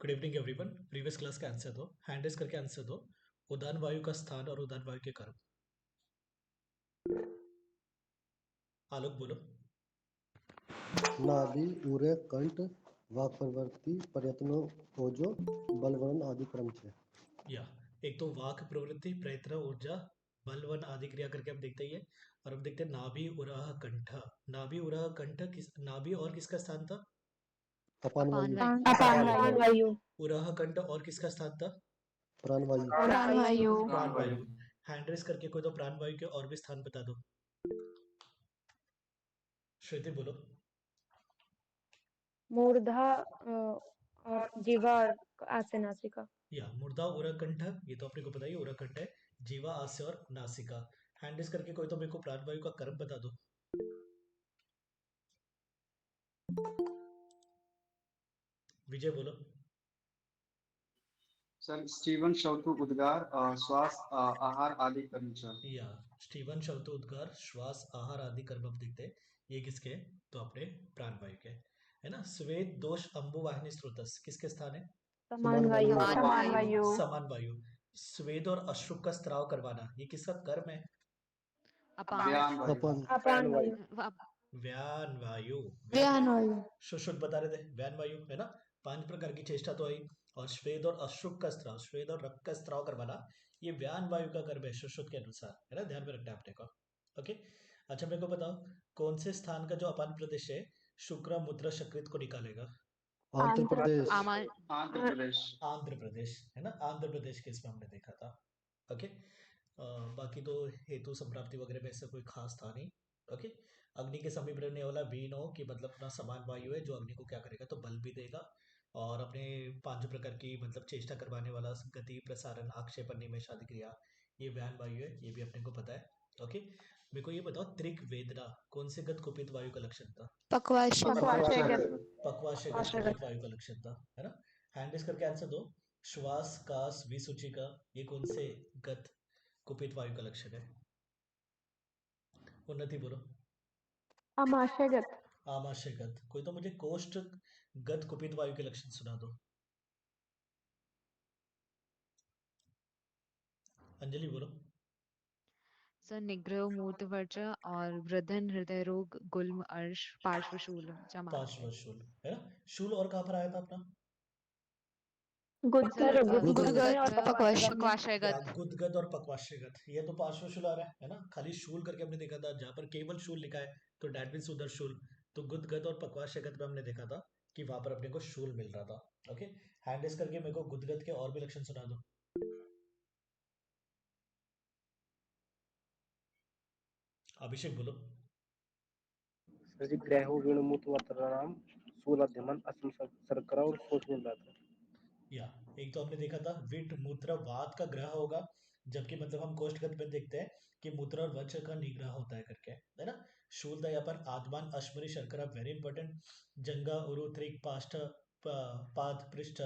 Good evening everyone. Previous class का answer दो, hand raise करके आंसर दो। उदान वायु का स्थान और उदान वायु के कर्म। आलोक बोलो। नाभि उरे कंठ वाक्प्रवृत्ति प्रयत्नो ओजो बलवरण आदि क्रम से। या एक तो वाक प्रवृत्ति, प्रयत्न, ऊर्जा, बलवन आदि क्रिया करके हम देखते ही है। और हम देखते हैं नाभि उरह कंठ। नाभि उरह कंठ किस नाभि और किसका स्थान था? अपान अपान वायु, वायु। अपान प्राण वायु। वायु। उरह कंठ और किसका स्थान था? प्राण वायु, प्राण वायु। प्राण वायु। हैंड रेस करके कोई तो प्राण वायु के और भी स्थान बता दो। श्रुति बोलो। मूर्धा और जीवा और आस्य नासिका। या मुर्दा उरकंठ, ये तो अपने को पता ही है, उरकंठ है। जीवा, आस्य और नासिका। हैंडिस करके कोई तो मेरे को प्राणवायु का कर्म बता दो। विजय बोलो। सर स्टीवन शवतु उद्गार श्वास आहार आदि कर्मचार। या स्टीवन शब्द उद्गार, श्वास, आहार आदि कर्म अब देखते हैं। ये किसके हैं? तो अपने प्राणवायु के है ना। स्वेद दोष अंबु वाहिनी स्रोतस किसके स्थान है? समान वायु। समान वायु। समान वायु। स्वेद और अश्रु का स्त्राव करवाना, ये किसका कर्म है? अपान व्यान वायु। अपन अपान वायु। व्यान वायु। व्यान वायु। शुष्क बता रहे थे, व्यान वायु है ना। 5 प्रकार की चेष्टा तो आई। और श्वेद और अश्रु का स्त्राव, श्वेद और रक्त का स्त्राव करवाना, ये व्यान वायु का कर्म है सुश्रुत के अनुसार, है ना। ध्यान में रखना है अपने को। ओके। अच्छा मेरे को बताओ, कौन से स्थान का जो अपान प्रदेश है शुक्र मूत्र शकृत को निकालेगा? आंध्र प्रदेश, आमान आंध्र प्रदेश। आंध्र प्रदेश है ना। आंध्र प्रदेश के इसमें हमने देखा था। ओके। बाकी तो हेतु संप्राप्ति वगैरह में ऐसा कोई खास था नहीं। ओके। अग्नि के समीप रहने वाला वीण हो कि मतलब अपना समान वायु है जो अग्नि को क्या करेगा, तो बल भी देगा। और अपने 5 प्रकार की मतलब चेष्टा करवाने वाला गति, प्रसारण, आक्षेपण, निमेष आदि क्रिया, ये व्यान वायु है, ये भी अपने को पता है। ओके। मेरे को ये बताओ, त्रिक वेदना कौन से गत कुपित वायु का लक्षण था? पक्वाशय गत कुपित वायु का लक्षण था, है ना। हैंड करके आंसर दो। श्वास, कास, विसूचिका, ये कौन से गत कुपित वायु का लक्षण है? उन्नति बोलो। आमाशयगत। आमाशयगत। कोई तो मुझे कोष्ठ गत कुपित वायु के लक्षण सुना दो। अंजलि बोलो। सर निग्रह मूत्रवर्च और वृद्धन हृदय रोग गुल्म अर्श पार्श्वशूल जमाशय। पार्श्वशूल है ना। शूल और कहाँ पर आया था अपना? गुदगर गुदगर और पक्वाशय। या पक्वाशयगत। गुदगद और पक्वाशयगत, ये तो पार्श्वशूल आ रहा है ना। खाली शूल करके हमने देखा था, जहां पर केवल शूल लिखा है तो डैट मीन्स उधर शूल। तो गुदगद और पक्वाशयगत में हमने देखा था कि वहां पर अपने को शूल मिल रहा था। ओके। हैंड रेस करके मेरे को गुदगद के और भी लक्षण सुना दो। अभिषेक बोलो। ग्रहो वीणुमुतवतराम शूलाद्यमन असम शर्करा और सोच मिल रहा था। या एक तो हमने देखा था विट मूत्र वात का ग्रह होगा, जबकि मतलब हम कोष्ठगत में देखते हैं कि मूत्र और वज्र का निग्रह होता है करके, है ना। शूलता यहाँ पर आत्मान अश्मरी शर्करा वेरी इंपॉर्टेंट। जंगा उरु त्रिक पाष्ठ पाद पृष्ठ,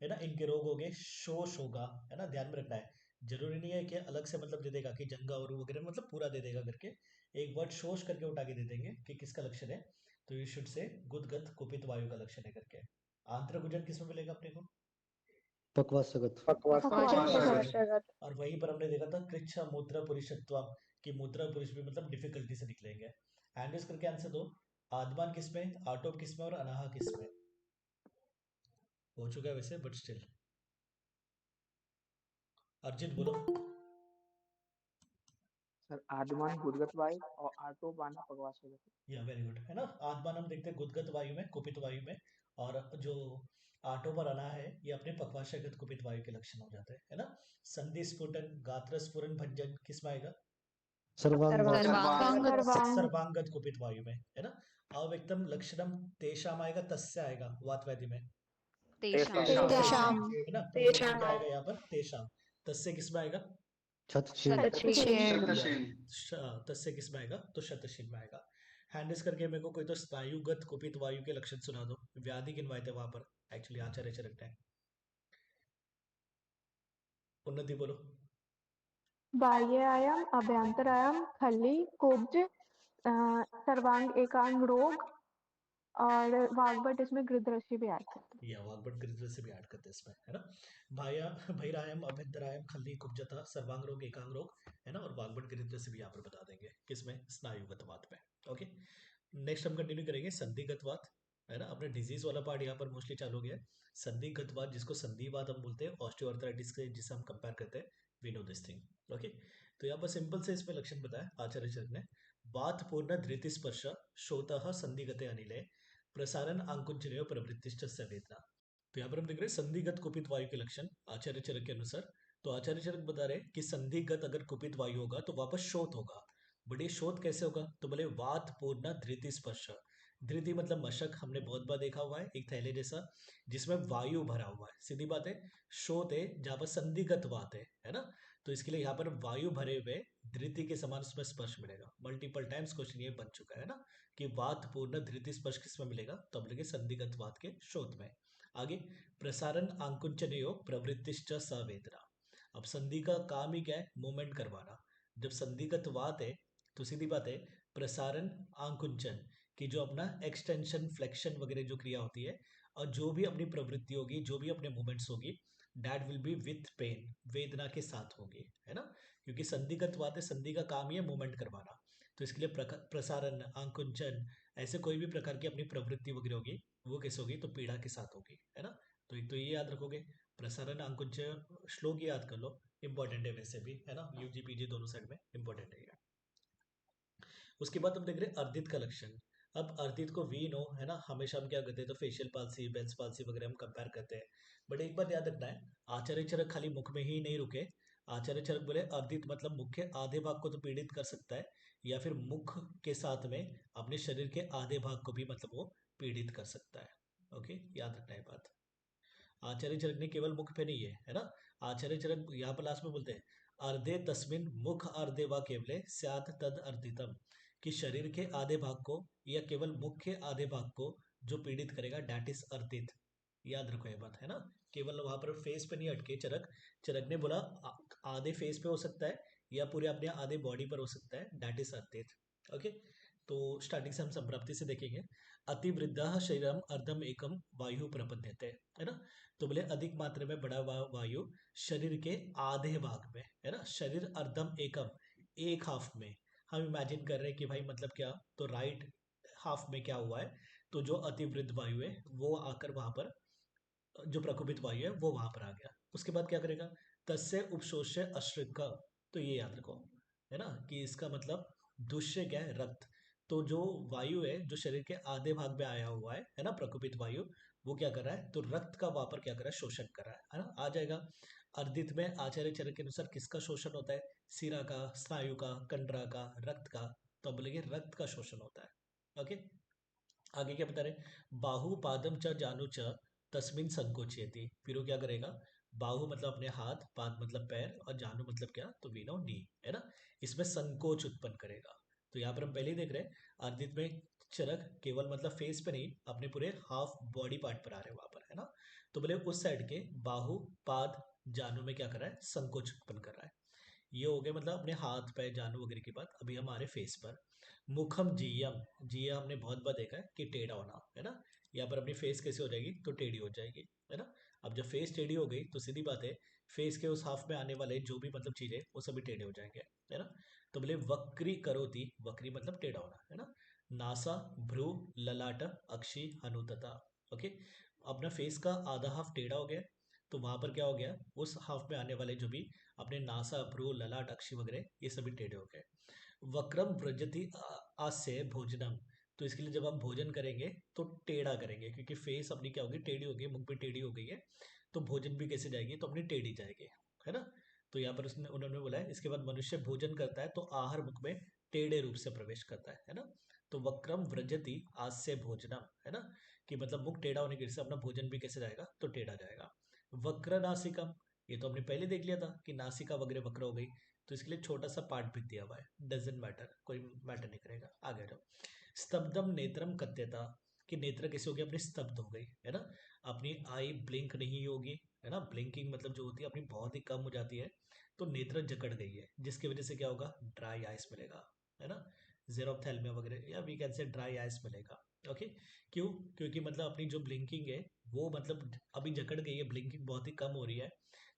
है ना, इनके रोग हो गए। शोष होगा, है ना, ध्यान में रखना है। जरूरी नहीं है कि अलग से मतलब दे देगा कि जंगा उरु वगैरह मतलब पूरा दे देगा करके। एक वर्ड शोष करके उठा के दे देंगे कि किसका लक्षण है। तो यू शुड से गुदगत कुपित वायु का लक्षण है करके। आंत्र गुजन किसमें मिलेगा अपने को? पक्वासगत, पक्वाशयगत। और वहीं पर हमने देखा था कृच्छ मूत्र पुरुषत्वम, कि मूत्र पुरुष भी मतलब डिफिकल्टी से निकलेंगे। हैंडल्स करके आंसर दो। आदमान किसमें, आटोप किसमें और अनाहा किसमें? हो चुका है वैसे बट स्टिल। अर्जित बोलो। सर आदमान गुदगत वायु और आटो बाना पगवाशय। या वेरी गुड, है ना। आदमान हम देखते हैं गुदगत वायु में, कुपित वायु में। और जो आटोप और अना है ये अपने पक्वाशयगत कुपित वायु के लक्षण हो जाते हैं, है ना। संधि स्फुटन, गात्र स्फुरन, भंजन किसमें आएगा? सर्वांग, सर्वांग सर्वांगत कुपित वायु में, है ना। अव्यक्तम लक्षणम तेषाम आएगा, तस्य आएगा वात व्याधि में, तेषाम तेषाम। है ना। परिवर्तन क्या आएगा यहाँ पर? तेषाम। तस्य किसमें आएगा? छत छेद, शतक्षीण। शतशील। तस्य किसमें आएगा? तो शतशील में आएगा। हैंडल्स करके मेरे को कोई तो स्नायुगत कुपित वायु के लक्षण सुना दो। व्याधि गिनवाए थे वहां पर, एक्चुअली आचार्य चरक ने। उन्नति बोलो। बाह्यायाम अभ्यंतरायाम खली कुब्ज सर्वांग एकांग रोग और वाग्भट इसमें गृद्धरसी भी ऐड करते या वाग्भट गृध्र से भी ऐड करते हैं इसमें, है ना। भाया भैरायम अभ्यंतरायम खल्ली कुब्जता सर्वांग रोग एकांग रोग, है ना। और वाग्भट गृध्र से भी यहाँ पर बता देंगे किसमें, स्नायुगत वात में। ओके, नेक्स्ट हम कंटिन्यू करेंगे संधिगत वात, है ना। अपने डिजीज वाला पार्ट यहाँ पर मोस्टली चालू हो गया है। संधिगत वात जिसको संधिवात हम बोलते हैं, ऑस्टियोआर्थराइटिस के जिसे हम कंपेयर करते हैं, we know this thing. Okay, तो यहाँ पर सिंपल से इसमें लक्षण बताया आचार्य चरक ने। वात पूर्ण धृति स्पर्श शोतः संधिगते अनिले प्रसारण आंकुंचनयो प्रवृत्तिश्च संवेदना। तो यहाँ पर हम देख रहे हैं संधिगत कुपित वायु के लक्षण आचार्य चरक के अनुसार। तो आचार्य चरक बता रहे हैं कि संधिगत अगर कुपित वायु होगा तो वापस शोथ होगा। बट ये शोथ कैसे होगा, तो बोले वात पूर्ण धृति स्पर्श। धृति मतलब मशक, हमने बहुत बार देखा हुआ है, एक थैले जैसा जिसमें वायु भरा हुआ है, सीधी बात है। शोथ है जहां पर संधिगत वात है ना। तो इसके लिए यहाँ पर वायु भरे हुए धृति के समान उसमें स्पर्श मिलेगा। मल्टीपल टाइम्स क्वेश्चन ये बन चुका है ना कि वात पूर्ण धृति स्पर्श किसमें मिलेगा, तब लगे संधिगत वात के शोथ में। आगे, प्रसारण आंकुंचनयो प्रवृत्तिश्च संवेदना। अब संधि का काम ही क्या है, मूवमेंट करवाना। जब संधिगत वात है तो सीधी बात है, प्रसारण आंकुंचन की जो अपना एक्सटेंशन फ्लेक्शन वगैरह जो क्रिया होती है, और जो भी अपनी प्रवृत्ति होगी, जो भी अपने मूवमेंट्स होगी, that will be with pain, वेदना के साथ होगी, है ना। क्योंकि संधिगत वात है, संधि का काम ही है मूवमेंट करवाना। तो इसके लिए प्रसारण आंकुंचन ऐसे कोई भी प्रकार की अपनी प्रवृत्ति वगैरह होगी, वो कैसे होगी, तो पीड़ा के साथ होगी, है ना। तो एक तो ये याद रखोगे, प्रसारण आंकुंचन श्लोक याद कर लो, इंपॉर्टेंट है वैसे भी, है ना। यूजी पीजी दोनों साइड में इंपॉर्टेंट है ये। उसके बाद हम देख रहे हैं अर्दित का लक्षण। अब अर्दित को वी नो, है ना, हमेशा हम क्या करते हैं, तो फेशियल पाल्सी, बेल्स पाल्सी वगैरह हम कंपेयर करते हैं। बट एक बात याद रखना है, आचार्य चरक खाली मुख में ही नहीं रुके। आचार्य चरक बोले अर्दित मतलब मुख के आधे भाग को तो पीड़ित कर सकता है, या फिर मुख के साथ में अपने शरीर के आधे भाग को भी मतलब वो पीड़ित कर सकता है। ओके, याद रखना है बात। आचार्य चरक ने केवल मुख पे नहीं है ना। आचार्य चरक यहाँ पर लास्ट में बोलते हैं, अर्धे तस्मिन मुख अर्धे व केवले स्यात् तद अर्धितम, कि शरीर के आधे भाग को या केवल मुख के आधे भाग को जो पीड़ित करेगा, डैट इज अर्धित। याद रखो ये बात, है ना। केवल वहां पर फेस पे नहीं अटके चरक। चरक ने बोला आधे फेस पे हो सकता है या पूरे अपने आधे बॉडी पर हो सकता है, डैट इज अर्धित। ओके, तो स्टार्टिंग से हम संप्राप्ति से देखेंगे। अतिवृद्ध शरीरम अर्धम एकम वायु प्रपद्यते, है ना। तो बोले अधिक मात्रा में बड़ा वायु शरीर के आधे भाग में, है ना। शरीर अर्धम एकम, एक हाफ में। हम इमेजिन कर रहे हैं कि भाई मतलब क्या, तो राइट हाफ में क्या हुआ है, तो जो अतिवृद्ध वायु है वो आकर वहां पर, जो प्रकोपित वायु है वो वहां पर आ गया। उसके बाद क्या करेगा, तस्य उपशोष्य अश्रिक। तो ये याद रखो, है ना, कि इसका मतलब दुष्य क्या है, रक्त। तो जो वायु है जो शरीर के आधे भाग में आया हुआ है ना, प्रकोपित वायु, वो क्या कर रहा है, तो रक्त का वहां पर क्या कर रहा है, शोषण कर रहा है ना। आ जाएगा। अर्दित में आचार्य चरक के अनुसार किसका शोषण होता है, सिरा का, स्नायु का, कंडरा का, रक्त का। तो बोलेंगे रक्त का शोषण होता है। ओके, आगे क्या बता रहे, बाहु पादम च जानु च तस्मिन संकोचयति। फिर वो क्या करेगा, बाहु मतलब अपने हाथ, पाद मतलब पैर, और जानु मतलब क्या, तो वी नो नी, है ना। इसमें संकोच उत्पन्न करेगा। तो यहाँ पर हम पहले ही देख रहे हैं, अर्दित में चरक केवल मतलब फेस पे नहीं, अपने पूरे हाफ बॉडी पार्ट पर आ रहे हैं वहां पर, है ना। तो बोले उस साइड के बाहु पाद जानु में क्या कर रहा है, संकोच उत्पन्न कर रहा है। ये हो गया मतलब अपने हाथ पैर जानु वगैरह की बात। अभी हमारे फेस पर, मुखम जीयम, जिया हमने बहुत बार देखा है कि टेढ़ा होना, है ना। यहाँ पर अपनी फेस कैसे हो जाएगी, तो टेढ़ी हो जाएगी, है ना। अब जब फेस टेढ़ी हो गई तो सीधी बात है, फेस के उस हाफ में आने वाले जो भी मतलब चीजें वो सभी टेढ़े हो जाएंगे, है ना। तो बोले वक्री करोति, वक्री मतलब टेढ़ा होना, है ना। नासा भ्रू ललाट अक्षी हनुतता। ओके, अपना फेस का आधा हाफ टेढ़ा हो गया, तो वहां पर क्या हो गया, उस हाफ में आने वाले जो भी अपने नासा भ्रू ललाट अक्षी वगैरह ये सभी टेढ़े हो गए। वक्रम व्रजति आस्य भोजनम। तो इसके लिए जब हम भोजन करेंगे तो टेढ़ा करेंगे, क्योंकि फेस अपनी क्या होगी, टेढ़ी होगी, मुख भी टेढ़ी हो गई है, तो भोजन भी कैसे जाएगी, तो अपनी टेढ़ी जाएगी, है ना। तो यहाँ पर उसने उन्होंने बोला है, इसके बाद मनुष्य भोजन करता है तो आहार मुख में टेढ़े रूप से प्रवेश करता है ना। तो वक्रम व्रजति आस्य भोजनम, है ना, कि मतलब मुख टेढ़ा होने की वजह से अपना भोजन भी कैसे जाएगा, तो टेढ़ा जाएगा। वक्र नासिकम, ये तो हमने पहले देख लिया था कि नासिका वगैरह वक्र हो गई। तो इसके लिए छोटा सा पार्ट भी दिया हुआ है, डजेंट मैटर, कोई मैटर नहीं करेगा। आगे जाओ। स्तब्धम नेत्रम कत्यता, कि नेत्र कैसे हो गई, अपनी स्तब्ध हो गई, है ना। अपनी आई ब्लिंक नहीं होगी, है ना। ब्लिंकिंग मतलब जो होती है अपनी बहुत ही कम हो जाती है, तो नेत्र जकड़ गई है, जिसकी वजह से क्या होगा, ड्राई आइस मिलेगा, है ना। जेरोप्थेल्मिया वगैरह, या we can say dry eyes मिलेगा। ओके, क्यों? क्योंकि मतलब अपनी जो ब्लिंकिंग है वो मतलब अभी जकड़ गई है, ब्लिंकिंग बहुत ही कम हो रही है,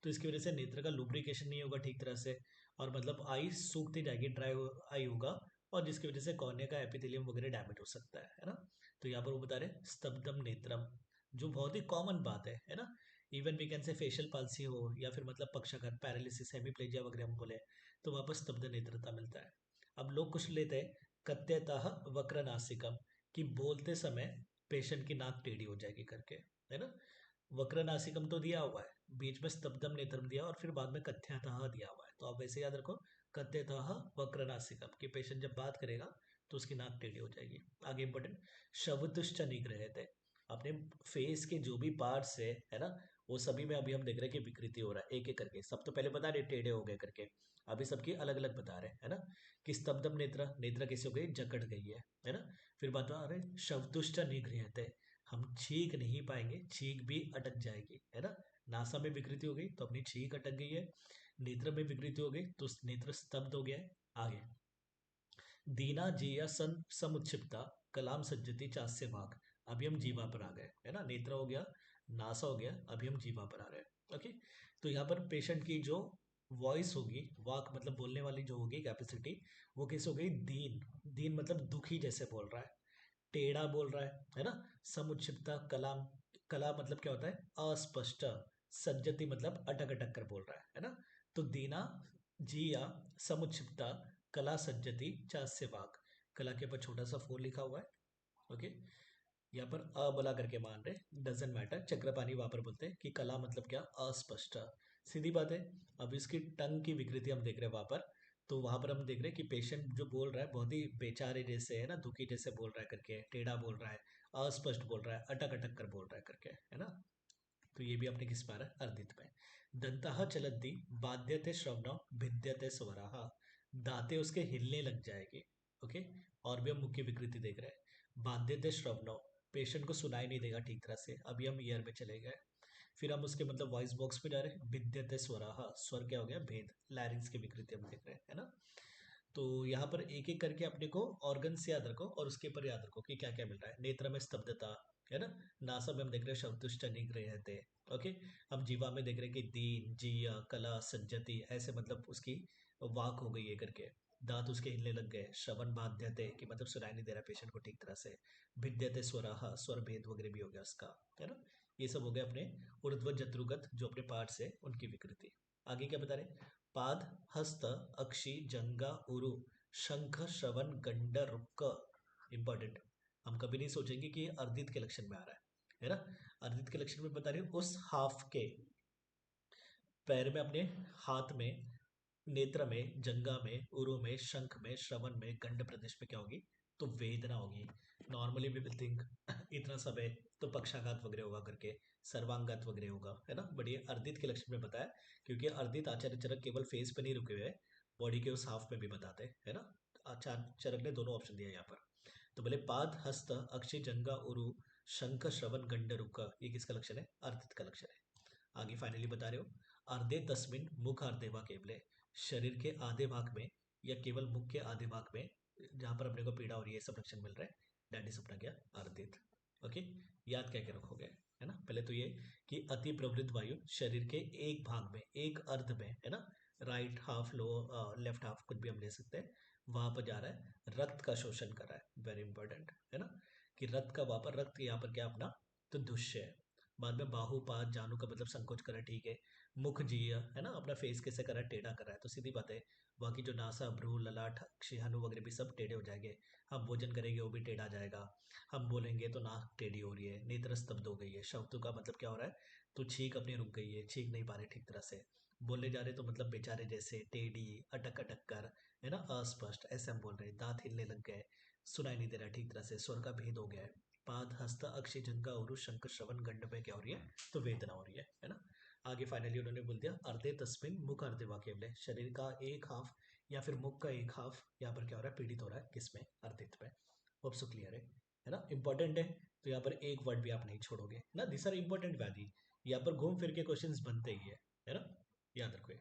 तो इसकी वजह से नेत्र का लुब्रिकेशन नहीं होगा ठीक तरह से, और मतलब आई सूखती जाएगी, ड्राई आई होगा, और जिसकी वजह से कॉर्निया का एपिथेलियम वगैरह डैमेज हो सकता है ना। तो यहाँ पर वो बता रहे स्तब्धम नेत्रम, जो बहुत ही कॉमन बात है ना। Even we can say facial palsy हो या फिर मतलब पक्षाघात, पैरालिसिस, हेमिप्लेजिया वगैरह हम बोले, तो वहाँ पर स्तब्ध नेत्रता मिलता है। अब लोग कुछ लेते हैं कत्यतः वक्र नासिकम, कि बोलते समय पेशेंट की नाक टेढ़ी हो जाएगी करके, है ना। वक्र नासिकम तो दिया हुआ है, बीच में स्तब्धम नेत्रम दिया और फिर बाद में कथ्यतः दिया हुआ है, तो आप वैसे याद रखो कथ्यतः वक्र नासिकम, कि पेशेंट जब बात करेगा तो उसकी नाक टेढ़ी हो जाएगी। आगे इंपॉर्टेंट शब्दुश्च निग्रह थे, अपने फेस के जो भी पार्ट्स है ना, वो सभी में अभी हम देख रहे हैं कि विकृति हो रहा है एक एक करके। सब तो पहले बता रहे टेढ़े हो गए करके, अभी सबकी अलग अलग बता रहे हैं, है ना। कि स्तब्धम नेत्र, नेत्र कैसे हो गई, जकड़ गई है ना। फिर बात अरे शब्दुश्च निगृहते, हम छींक नहीं पाएंगे, छींक भी अटक जाएगी, है ना। नासा में विकृति हो गई तो अपनी छींक अटक गई है, नेत्र में विकृति हो गई तो नेत्र स्तब्ध हो गया है। आगे दीना जिया सन समुच्छिप्ता कलाम सज्जति चास्य भाग, अभी हम जीवा पर आ गए, है ना। नेत्र हो गया, नासा हो गया, अभी हम जीवा पर आ रहे हैं। ओके, तो यहाँ पर पेशेंट की जो वॉइस होगी, वाक मतलब बोलने वाली जो होगी कैपेसिटी, वो कैसे हो गई, दीन, दीन मतलब दुखी जैसे बोल रहा है, टेढ़ा बोल रहा है ना। समुच्छिप्ता कलाम, कला मतलब क्या होता है, अस्पष्ट, सज्जति मतलब अटक अटक कर बोल रहा है ना। तो दीना जिया समुच्छिप्ता कला सज्जति चास्य वाक, कला के ऊपर छोटा सा फोर लिखा हुआ है। ओके, यहाँ पर अबला करके मान रहे, डजेंट मैटर, चक्रपाणी वहां पर बोलते हैं कि कला मतलब क्या, अस्पष्ट, सीधी बात है। अब इसकी टंग की विकृति हम देख रहे हैं वहां पर, तो वहां पर हम देख रहे हैं कि पेशेंट जो बोल रहा है बहुत ही बेचारे जैसे, है ना, दुखी जैसे बोल रहा है करके, टेढ़ा बोल रहा है, अस्पष्ट बोल रहा है, अटक अटक कर बोल रहा है करके, है ना। तो ये भी आपने किस पा रहा है, अर्धित में। दंतः चलती बाध्यते श्रवण भिद्यते स्वरः, दांतें उसके हिलने लग जाएगी। ओके, और भी हम मुख्य विकृति देख रहे हैं। बाध्यते श्रवण, पेशेंट को सुनाई नहीं देगा ठीक तरह से, अभी हम ईयर में चले गए। फिर हम उसके मतलब वॉइस बॉक्स में जा रहे हैं, भिद्यते स्वरः, स्वर क्या हो गया, भेद, लैरिंग्स की विकृति हम देख रहे हैं, है ना। तो यहाँ पर एक एक करके अपने को ऑर्गन से याद रखो और उसके ऊपर याद रखो कि क्या क्या मिल रहा है। नेत्र में स्तब्धता, है ना। नासा में हम देख रहे हैं शब्दुष्ट निग्रह थे। ओके, हम जीवा में देख रहे हैं कि दीन जिया कला सज्जति, ऐसे मतलब उसकी वाक हो गई है करके, दांत उसके हिलने लग गए। श्रवण बाध्यते कि मतलब सुनाई नहीं दे रहा पेशेंट को ठीक तरह से। भिद्यते स्वराह, स्वर भेद वगैरह भी हो गया उसका, है ना। ये सब हो गया अपने ऊर्ध्व जत्रुगत जो अपने पार्ट है उनकी विकृति। आगे क्या बता रहे, पाद हस्त अक्षी जंगा उरु शंख श्रवण गंड रुक्क, इंपॉर्टेंट। हम कभी नहीं सोचेंगे कि ये अर्दित के लक्षण में आ रहा है ना। अर्दित के लक्षण में बता रही हूँ, उस हाफ के पैर में, अपने हाथ में, नेत्र में, जंगा में, उरु में, शंख में, श्रवण में, गंड प्रदेश में क्या होगी, तो वेदना होगी। नॉर्मली वी विल थिंक इतना सब है तो पक्षाघात वगैरह होगा करके, सर्वांगात वगैरह होगा, है ना। बट ये अर्दित के लक्षण में बताया, क्योंकि अर्दित आचार्य चरक केवल फेस पे नहीं रुके हुए, बॉडी के उस हाफ में भी बताते हैं, है ना। आचार्य चरक ने दोनों ऑप्शन दिया यहाँ पर। तो बोले पाद हस्त अक्षि जंगा उरु शंख श्रवण गंड रुक, ये किसका लक्षण है, अर्दित का लक्षण है। आगे फाइनली बता रहे हो, अर्धे तस्मिन मुख अर्धे वा केवले, शरीर के आधे भाग में या केवल मुख के आधे भाग में जहां पर अपने को पीड़ा हो रही है, सब लक्षण मिल रहा है, दैट इज अपना क्या, अर्धित। ओके, याद क्या क्या रखोगे, है ना। पहले तो ये कि अति प्रवृत्त वायु शरीर के एक भाग में, एक अर्ध में, है ना, राइट हाफ, लो लेफ्ट हाफ, कुछ भी हम ले सकते हैं, वहां पर जा रहा है, रक्त का शोषण कर रहा है, वेरी इंपॉर्टेंट, है ना। कि रक्त का वहां पर, रक्त यहाँ पर क्या अपना, तो दुष्य है। बाद में बाहुपात, जानू का मतलब संकोच करा, ठीक है। मुख जिया, है ना, अपना फेस कैसे करा, टेढ़ा कर रहा है, तो सीधी बात है बाकी जो नासा भ्रू ललाट शिहानु वगैरह भी सब टेढ़े हो जाएंगे। हम भोजन करेंगे वो भी टेढ़ा जाएगा, हम बोलेंगे तो नाक टेढ़ी हो रही है, नेत्र स्तब्ध हो गई है, शब्दों का मतलब क्या हो रहा है, तो छींक अपनी रुक गई है, छींक नहीं पा रहे ठीक तरह से, बोलने जा रहे तो मतलब बेचारे जैसे टेढ़ी, अटक अटक कर, है ना, अस्पष्ट ऐसे हम बोल रहे हैं, दांत हिलने लग गए, सुनाई नहीं दे रहा ठीक तरह से, स्वर का भेद हो गया है। पाद हस्त अक्षि जंगा उरु शंख श्रवण गंड में क्या हो रही है, तो वेदना हो रही है ना। आगे फाइनली उन्होंने बोल दिया अर्धे तस्मिन मुख अर्धे वाक्य, शरीर का एक हाफ या फिर मुख का एक हाफ यहाँ पर क्या हो रहा है, पीड़ित हो रहा है, किसमें, अर्धित में। होप सो क्लियर है ना, इंपॉर्टेंट है। तो यहाँ पर एक वर्ड भी आप नहीं छोड़ोगे ना, दिस आर इंपॉर्टेंट व्याधि, यहाँ पर घूम फिर के क्वेश्चंस बनते ही है ना, याद रखो।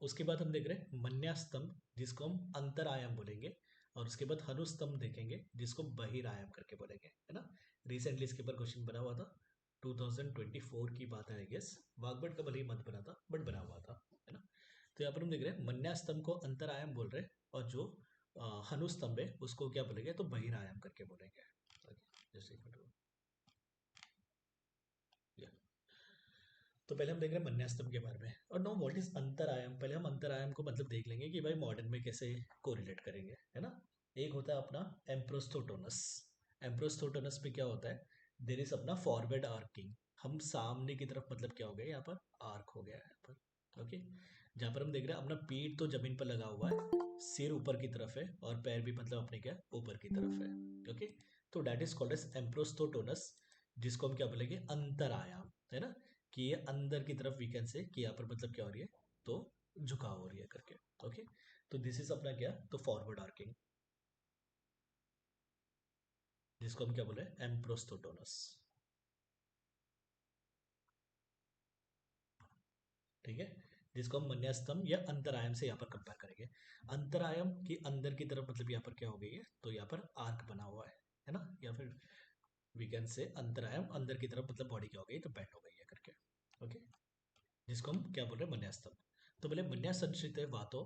उसके बाद हम देख रहे हैं मन्यास्तंभ, जिसको हम अंतर आयाम बोलेंगे। और उसके बाद हनुस्तंभ देखेंगे जिसको बहिरायाम करके बोलेंगे, है ना। रिसेंटली इसके ऊपर क्वेश्चन बना हुआ था, 2024 की बात है आई गेस। वाग्भट का भले ही मत बना था बट बना हुआ था, है ना। तो यहाँ पर हम देख रहे हैं मन्यास्तंभ को अंतरायाम बोल रहे हैं, और जो हनुस्तंभ है उसको क्या बोलेंगे, तो बहिरायाम करके बोलेंगे। जैसे तो पहले हम देख रहे हैं मन्यास्तंभ के बारे में। और नो व्हाट इज अंतरायाम, पहले हम अंतरायाम को मतलब देख लेंगे कि भाई मॉडर्न में कैसे कोरिलेट करेंगे, है ना। एक होता है अपना एम्प्रोस्थोटोनस। एम्प्रोस्थोटोनस में क्या होता है, देर इज अपना फॉरवर्ड आर्किंग, हम सामने की तरफ मतलब क्या हो गया यहाँ पर आर्क हो गया है यहाँ पर, ओके। जहाँ पर हम देख रहे हैं अपना पीठ तो जमीन पर लगा हुआ है, सिर ऊपर की तरफ है और पैर भी मतलब अपने क्या ऊपर की तरफ है, ओके। तो दैट इज कॉल्ड एज एम्प्रोस्थोटोनस, जिसको हम क्या बोलेंगे अंतरायाम, है ना। कि ये अंदर की तरफ वी कैन से कि यहाँ पर मतलब क्या हो रही है, तो झुकाव हो रही है करके, ओके। तो दिस इज अपना क्या, तो फॉरवर्ड आर्किंग, जिसको हम क्या बोले एम्प्रोस्थोटोनस, ठीक है। जिसको हम मन्यास्तंभ या अंतरायम से यहाँ पर कंपेयर करेंगे। अंतरायम की अंदर की तरफ मतलब यहाँ पर क्या हो गई है, तो यहाँ पर आर्क बना हुआ है ना। या फिर वी कैन से अंतरायम अंदर की तरफ मतलब बॉडी क्या हो गई, तो बेंड हो गई है करके, ओके। जिसको हम क्या बोल रहे हैं मन्यास्तंभ। तो बोले मन्यासंश्रित वातो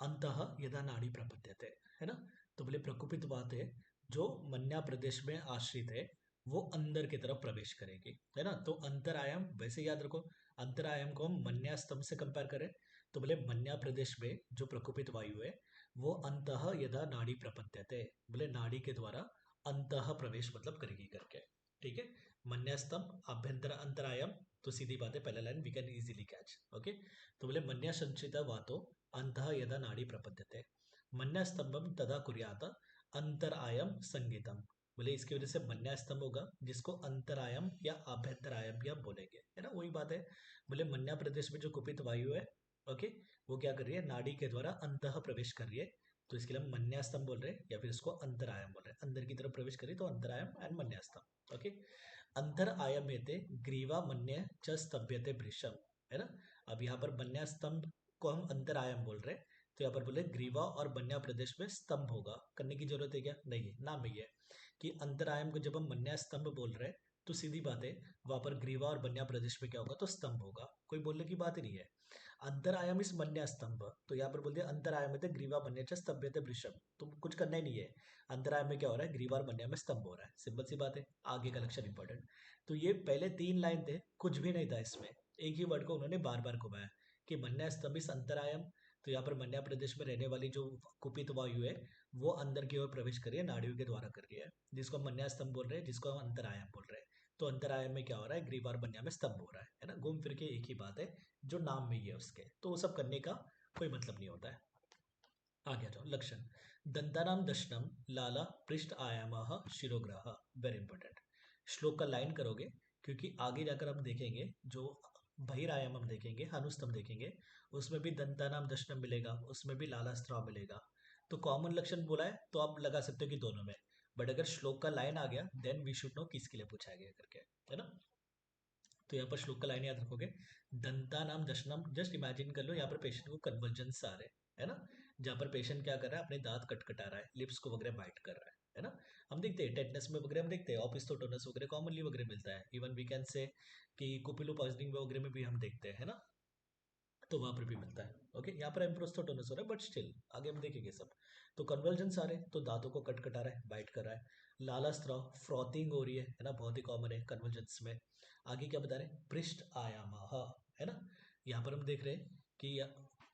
अंतः यदा नाड़ी प्रपद्यते, है ना। तो बोले प्रकुपित वात है जो मन्या प्रदेश में आश्रित है वो अंदर की तरफ प्रवेश करेगी, है ना। तो अंतरायाम वैसे याद रखो, अंतरायाम को हम मन्यास्तंभ से कंपेयर करें तो बोले मन्या प्रदेश में जो प्रकुपित वायु है वो अंतः यदा नाड़ी प्रपद्यते, बोले नाड़ी के द्वारा अंतः प्रवेश मतलब करेगी करके, ठीक है। मन्यास्तंभ आभ्यंतर अंतरायम, तो सीधी बात है पहला line we can easily catch, okay. तो बोले मन्या संचित वातो अंतः यदा नाड़ी प्रपद्यते मन्यास्तंभम तदा कुर्यात अंतरायम संगीतम, बोले इसकी वजह से मन्यास्तंभ होगा जिसको अंतरायम या आभ्यंतरायम भी हम बोलेंगे, है ना। वही बात है, बोले मन्या प्रदेश में जो कुपित वायु है, ओके, वो क्या कर रही है नाड़ी के द्वारा अंतः प्रवेश कर रही है, तो इसके लिए हम मन्यास्तंभ बोल रहे हैं या फिर इसको अंतरायम बोल रहे हैं, अंदर की तरफ प्रवेश करी तो अंतरायम एंड मन्यास्तंभ, ओके। अंतर आयमेते ग्रीवा मन्य च स्तभ्यते भृशम, है ना। अब यहाँ पर मन्या स्तंभ को हम अंतर आयम बोल रहे हैं, तो यहाँ पर बोले ग्रीवा और मन्या प्रदेश में स्तंभ होगा, करने की जरूरत है क्या, नहीं है, नाम ही है कि अंतर आयम को जब हम मन्या स्तंभ बोल रहे हैं तो सीधी बात है वहां पर ग्रीवा और मन्या प्रदेश में क्या होगा, तो स्तंभ होगा, कोई बोलने की बात ही नहीं है। अंतर आयम इस मन्या स्तंभ, तो यहाँ पर बोल दिया अंतर आयम में ग्रीवा मन्य च स्तभ्यते भृशम, तो कुछ करना ही नहीं है। अंतराय में क्या हो रहा है, ग्रीवा और मन्या में स्तंभ हो रहा है, सिंपल सी बात है, आगे का लक्षण इंपॉर्टेंट। तो ये पहले 3 लाइन थे, कुछ भी नहीं था इसमें, एक ही वर्ड को उन्होंने बार बार घुमाया कि मन्या स्तंभिस अंतरायम, तो यहाँ पर मन्या प्रदेश में रहने वाली जो कुपित वायु है वो अंदर की ओर प्रवेश कर रही है, नाड़ियों के द्वारा कर रही है, जिसको हम मन्या स्तंभ बोल रहे हैं, जिसको हम अंतरायम बोल रहे हैं। तो अंतरायम में क्या हो रहा है, ग्रीवा और मन्या में स्तंभ हो रहा है ना, घूम फिर के एक ही बात है, जो नाम में ही है उसके, तो वो सब करने का कोई मतलब नहीं होता है। आगे आ जाओ, लक्षण दंतानाम दशनम लाला पृष्ठ आयाम शिरोग्रह, वेरी इंपॉर्टेंट। श्लोक का लाइन करोगे क्योंकि आगे जाकर हम देखेंगे जो बहिरायाम हम देखेंगे, हनुस्तंभ देखेंगे, उसमें भी दंतानाम दशनम मिलेगा, उसमें भी लाला स्त्राव मिलेगा। तो कॉमन लक्षण बोला है तो आप लगा सकते हो कि दोनों में, बट अगर श्लोक का लाइन आ गया देन वी शुड नो किसके लिए पूछा गया करके, है ना। तो यहाँ पर श्लोक का लाइन याद रखोगे, दंता नाम दशनम, जस्ट इमेजिन कर लो यहाँ पर पेशेंट को कन्वर्जेंस आ रहे हैं, है ना। जहाँ पर पेशेंट क्या कर रहा है, अपने दांत कटकटा रहा है, लिप्स को वगैरह बाइट कर रहा है ना। हम देखते हैं टेटनस में वगैरह हम देखते हैं, ऑपिस्थोटोनस वगैरह कॉमनली वगैरह मिलता है, इवन वी कैन से कि कुपिलो पॉइजनिंग वगैरह में भी हम देखते हैं, है ना। तो वहां पर भी मिलता है, ओके। यहाँ पर एम्प्रोस्थोटोनस हो रहा है बट स्टिल आगे हम देखेंगे सब। तो कन्वर्जेंस आ रहे हैं तो दांतों को कटकटा रहा है, बाइट कर रहा है। लाला स्त्राव, फ्रॉथिंग हो रही है ना, बहुत ही कॉमन है कन्वर्जेंस में। आगे क्या बता रहे हैं, पृष्ठ आयाम, है ना। यहाँ पर हम देख रहे हैं कि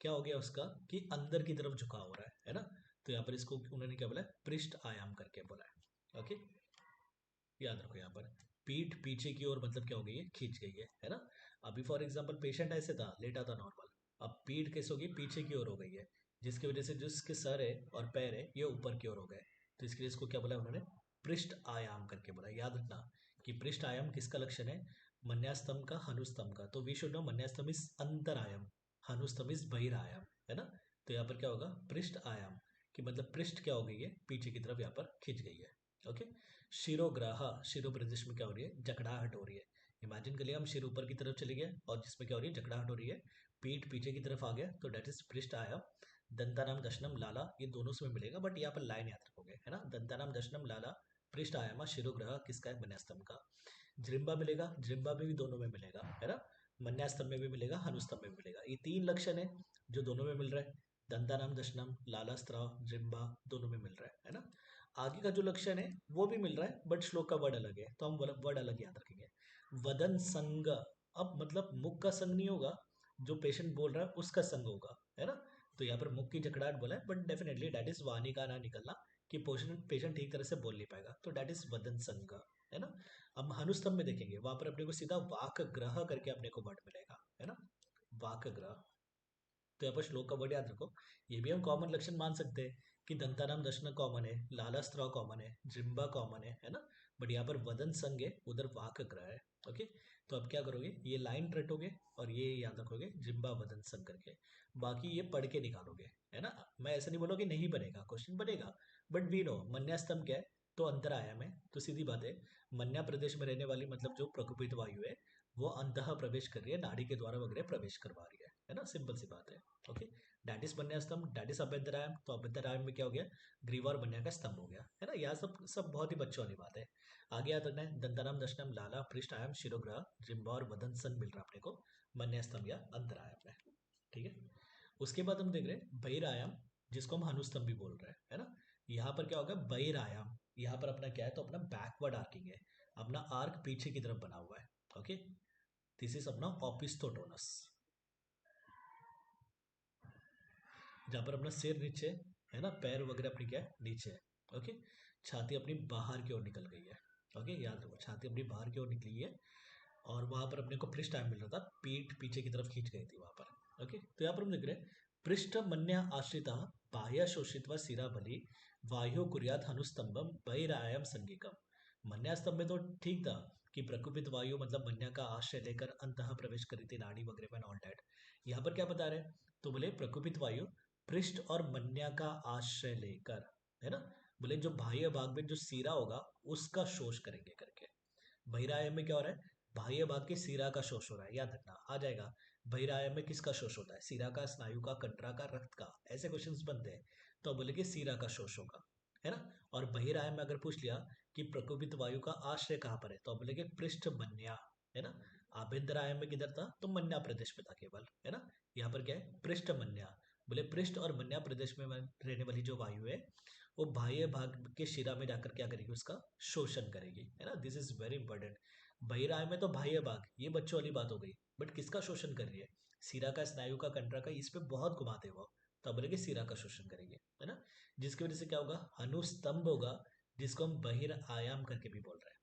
क्या हो गया उसका, कि अंदर की तरफ झुकाव हो रहा है ना। तो यहाँ पर इसको उन्होंने क्या बोला है, पृष्ठ आयाम करके बोला है, ओके। याद रखो यहाँ पर पीठ पीछे की ओर मतलब क्या हो गई है, खींच गई है ना। अभी फॉर एग्जांपल पेशेंट ऐसे था, लेटा था नॉर्मल, अब पीठ कैसे होगी, पीछे की ओर हो गई है, जिसकी वजह से जिसके सर है और पैर है ये ऊपर की ओर हो गए, तो इसके लिए इसको क्या बोला उन्होंने, पृष्ठ आयाम करके बोला। याद रखना कि पृष्ठ आयाम किसका लक्षण है, मन्यास्तंभ का, हनुस्तंभ का। तो वी शुड नो मन्यास्तंभ इज अंतरायाम, हनुस्तंभ इज बहिरायाम, है ना। तो यहाँ पर क्या होगा, पृष्ठ आयाम कि मतलब पृष्ठ क्या हो गई है, पीछे की तरफ यहाँ पर खींच गई है, ओके। शिरोग्राह, शिरो प्रदेश में क्या हो रही है, जकड़ाहट हो रही है। इमेजिन कर लिया हम सिर ऊपर की तरफ चले गए और जिसमें क्या हो रही है, जकड़ाहट हो रही है, पीठ पीछे की तरफ आ गया, तो डेट इज पृष्ठ आयाम। दंतानाम दशनम लाला, ये दोनों में मिलेगा, बट यहाँ पर लाइन याद रखोगे, है ना। दंतानाम दशनम लाला पृष्ठ आयामा शिरोग्रह किसका है, मन्यास्तम का। जृंबा मिलेगा, जृंबा में भी दोनों में मिलेगा, है ना। मन्यास्तम में भी मिलेगा, हनुस्तम में भी मिलेगा। ये 3 लक्षण है जो दोनों में मिल रहा है। दंतानाम दशनम, लाला स्त्राव, जृंबा दोनों में मिल रहा है ना। आगे का जो लक्षण है वो भी मिल रहा है, बट श्लोक का वर्ड अलग है, तो हम वर्ड अलग याद रखेंगे। वदन संग, अब मतलब मुख का संग नहीं होगा, जो पेशेंट बोल रहा है उसका संग होगा, है ना। तो यहाँ पर मुख की जकड़ाहट बोला है, बट डेफिनेटली डेट इज वाणी का ना निकलना, कि पेशेंट ठीक तरह से बोल नहीं पाएगा, तो डेट इज वदन संग, है ना। अब हनुस्तंभ में देखेंगे, वहां पर अपने को सीधा वाक ग्रह करके अपने को वर्ड मिलेगा, है ना, वाक ग्रह। तो यहाँ पर श्लोक का वर्ड याद रखो। ये भी हम कॉमन लक्षण मान सकते हैं कि दंतानाम दशना कॉमन है, लाला स्त्राव कॉमन है, जिम्बा कॉमन है ना। बट यहाँ पर वदन संग है, उधर वाक ग्रह है। ओके, तो अब क्या करोगे, ये लाइन रटोगे और ये याद रखोगे जिम्बा वदन संग करके, बाकी ये पढ़ के निकालोगे, है ना। मैं ऐसा नहीं बोला कि नहीं बनेगा, क्वेश्चन बनेगा, बट वी नो मन्यास्तंभ क्या है, तो अंतर आयाम है, तो सीधी बात है मन्या प्रदेश में रहने वाली मतलब जो प्रकुपित वायु है वो अंतः प्रवेश कर रही है, नाड़ी के द्वारा वगैरह प्रवेश करवा रही है ना, सिंपल सी बात है। ओके, डैट इज मन्या स्तंभ, डैट इज अभ्यंतरायम, तो अभ्यंतरायम में क्या हो गया, ग्रीवा और मन्या का स्तंभ हो गया, है ना। यह सब सब बहुत ही बच्चों वाली बात है। आगे याद रखना है, दंतानाम दशनम लाला पृष्ठ आयाम शिरोग्रह जिम्बा और वदन संग मिल रहा है अपने को मन्या स्तंभ या अंतरायम में, ठीक है। उसके बाद हम देख रहे हैं बहिरायाम, जिसको हम हनुस्तंभ भी बोल रहे हैं, है ना। यहाँ पर क्या होगा, बहिरायाम, यहाँ पर अपना क्या है, तो अपना बैकवर्ड आर्किंग है, अपना आर्क पीछे की तरफ बना हुआ है। ओके, दिस इज अपना ऑपिस्थोटोनस, जहाँ पर अपना सिर नीचे है ना, पैर वगैरह अपनी क्या है नीचे है। ओके, छाती अपनी बाहर की ओर निकल गई है। ओके, याद रखो छाती अपनी बाहर की ओर निकली है, और वहां पर अपने को पृष्ठ आयाम मिल रहा था, पीठ पीछे की तरफ खींच गई थी वहां पर। ओके, तो यहाँ पर हम देख रहे हैं पृष्ठ मन्या आश्रिता बाह्य शोषित व सिरा बलि वायु कुर्यात हनुस्तंभम बहिरायाम संगीकम। मन्या स्तंभ में तो ठीक था कि प्रकुपित वायु मतलब मन्या का आश्रय लेकर अंतः प्रवेश करी थी नाड़ी वगैरह में, ऑल डेट। यहाँ पर क्या बता रहे हैं, तो बोले प्रकुपित वायु पृष्ठ और मन्या का आश्रय लेकर, है ना, बोले जो बाह्य भाग में जो सीरा होगा उसका शोष करेंगे करके। बहिरायाम में क्या हो रहा है, बाह्य भाग के सीरा का शोष हो रहा है, याद रखना आ जाएगा। बहिरायाम में किसका शोष होता है, सीरा का, स्नायु का, कंडरा का, रक्त का, ऐसे क्वेश्चंस बनते हैं, तो बोले कि सीरा का शोष होगा, है ना। और बहिरायाम में अगर पूछ लिया कि प्रकोपित वायु का आश्रय कहाँ पर है, तो बोले कि पृष्ठ मन्या, है ना। आभ्यंतरायाम में किधर था, तो मन्या प्रदेश में था केवल, है ना। यहाँ पर क्या है, पृष्ठ मन्या, बोले पृष्ठ और मन्या प्रदेश में रहने वाली जो वायु है वो बाह्य भाग के शिरा में जाकर क्या करेगी, उसका शोषण करेगी, है ना। This is very important. बहिराय में तो बाह्य भाग, ये बच्चों वाली बात हो गई, बट किसका शोषण कर रही है, सीरा का, स्नायु का, कंडरा का, इस पे बहुत घुमाते हो, तो बोलेंगे सीरा का शोषण करेंगे, है ना। जिसकी वजह से क्या होगा, हनुस्तंभ होगा, जिसको हम बहिर आयाम करके भी बोल रहे हैं,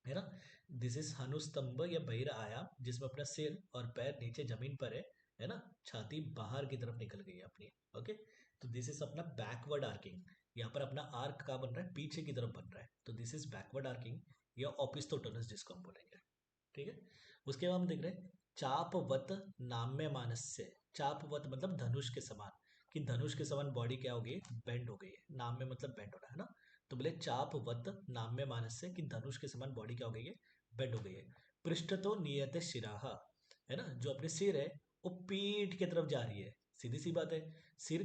है ना। दिस इज हनुस्तंभ या बहिर आयाम, जिसमें अपना सिर और पैर नीचे जमीन पर है ना, छाती बाहर की तरफ निकल गई है अपनी। ओके, तो दिस इज अपना बैकवर्ड आर्किंग, यहाँ पर अपना आर्क का बन रहा है, पीछे की तरफ बन रहा है, तो दिस इज बैकवर्ड आर्किंग या ऑपिस्थोटोनस जिसको हम बोलेंगे, ठीक है। उसके बाद हम देख रहे हैं चापवत नाम्य मानस्य, चापवत मतलब धनुष के समान, कि धनुष के समान बॉडी क्या हो गई, बेंड हो गई है, नाम्य मतलब बेंड होना, है ना। तो बोले चापवत नाम्य मानस्य, कि धनुष के समान बॉडी क्या हो गई है, बेंड हो गई है। पृष्ठ तो नियत शिराहा, है ना, जो अपने सिर है वो पीठ की तरफ जा रही है, सीधी सी बात है। सिर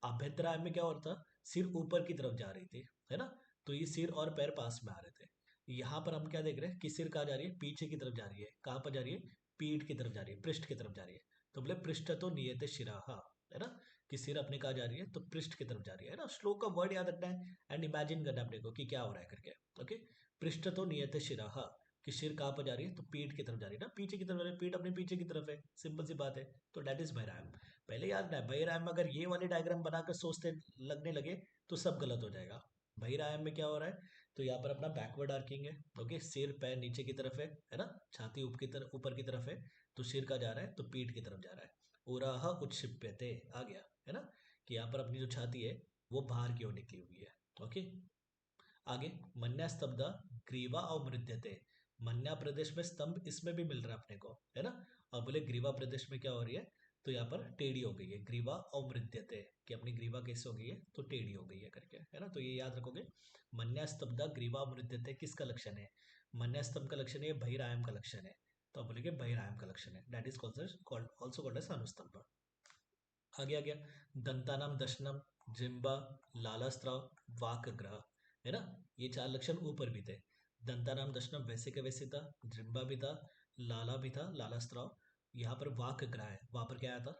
आभ्यंतराय में क्या होता, सिर ऊपर की तरफ जा रही थी, है ना। तो ये सिर और पैर पास में आ रहे थे। यहाँ पर हम क्या देख रहे हैं कि सिर कहाँ जा रही है, पीछे की तरफ जा रही है, कहाँ पर जा रही है, पीठ की तरफ जा रही है, पृष्ठ की तरफ जा रही है। तो बोले पृष्ठ तो नियत शिराहा, है ना, कि सिर अपने कहाँ जा रही है, तो पृष्ठ की तरफ जा रही है ना। श्लोक का वर्ड याद रखना है एंड इमेजिन करना अपने को कि क्या हो रहा है करके। ओके, पृष्ठ तो नियत शिराहा, कि सिर कहाँ पर जा रही है, तो पीठ की तरफ जा रही है ना, पीछे की तरफ जा रही है, पीठ अपने पीछे की तरफ है, सिंपल सी बात है। तो डेट इज बहिराम। पहले याद रखना है, बहिराम में अगर ये वाले डायग्राम बनाकर सोचते लगने लगे तो सब गलत हो जाएगा। बहिराम में क्या हो रहा है, तो यहाँ पर अपना बैकवर्ड आर्किंग है। ओके, सिर पैर नीचे की तरफ है ना, छाती ऊपर की तरफ है, तो सिर का जा रहा है, तो पीठ की तरफ जा रहा है। उराह उत्क्षिप्यते आ गया, है ना, कि यहाँ पर अपनी जो छाती है वो बाहर की ओर निकली हुई है। ओके, आगे मन्या स्तब्ध ग्रीवा अवमृद्यते, मन्या प्रदेश में स्तंभ इसमें भी मिल रहा है अपने को, है ना। और बोले ग्रीवा प्रदेश में क्या हो रही है, तो यहाँ पर टेढ़ी हो गई है, ग्रीवा अवमृद्यते, कि अपनी ग्रीवा कैसे हो गई है, तो टेढ़ी हो गई है करके, है ना। तो ये याद रखोगे, मन्या स्तब्ध ग्रीवा अवमृद्यते किसका लक्षण है, मन्या स्तंभ का लक्षण है, बहिरायाम का लक्षण है, तो आप बोलेंगे बहिरायाम का लक्षण है, that is also called as अनुस्तंभ। आगे आ गया दंतानाम दशनम, जिम्बा, लालास्त्राव, वाकग्रह, है ना। ये 4 लक्षण ऊपर भी थे। दंतानाम दशनम वैसे के वैसे था, जिम्बा भी था, लाला भी था, लालास्त्राव। यहाँ पर वाकग्रह है, वहां पर क्या आया था?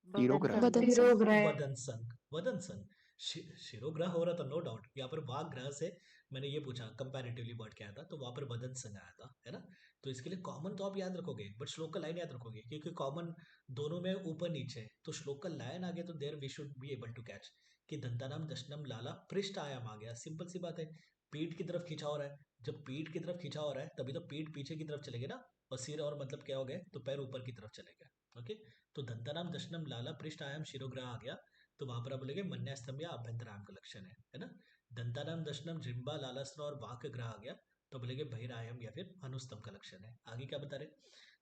बदन शिरोग्रह। संग। सिरोग्रह। वदन संघ, वदन संघ। शिरोग्रह हो रहा था, नो डाउट। यहाँ पर वाक ग्रह से मैंने ये पूछा कंपैरेटिवली वर्ड क्या आया था, तो वहां पर वदन संघ आया था, है ना। तो इसके लिए कॉमन तो आप याद रखोगे, बट श्लोक का लाइन याद रखोगे, क्योंकि कॉमन दोनों में ऊपर नीचे है। तो श्लोक का लाइन आ गया तो there we should be able to catch कि दंतानाम दशनम लाला पृष्ठ आयाम आ गया। सिंपल सी बात है, पीठ की तरफ खींचा हो रहा है। जब पीठ की तरफ खींचा हो रहा है तभी तो पीठ पीछे की तरफ चलेगी ना, और सिर और मतलब क्या हो गए, तो पैर ऊपर की तरफ चले गए। ओके, तो दंतानाम दशनम लाला पृष्ठ आयाम शिरोग्रह आ गया, तो वहां पर आप बोलेंगे मन्यास्तंभ या अभ्यंतरायम का लक्षण है ना। दंतानाम दशनम जिम्बा लालास्त्र और वाक ग्रह आ गया, तो बोलेंगे बहिरायम या फिर अनुस्तंभ का लक्षण है। आगे क्या बता रहे,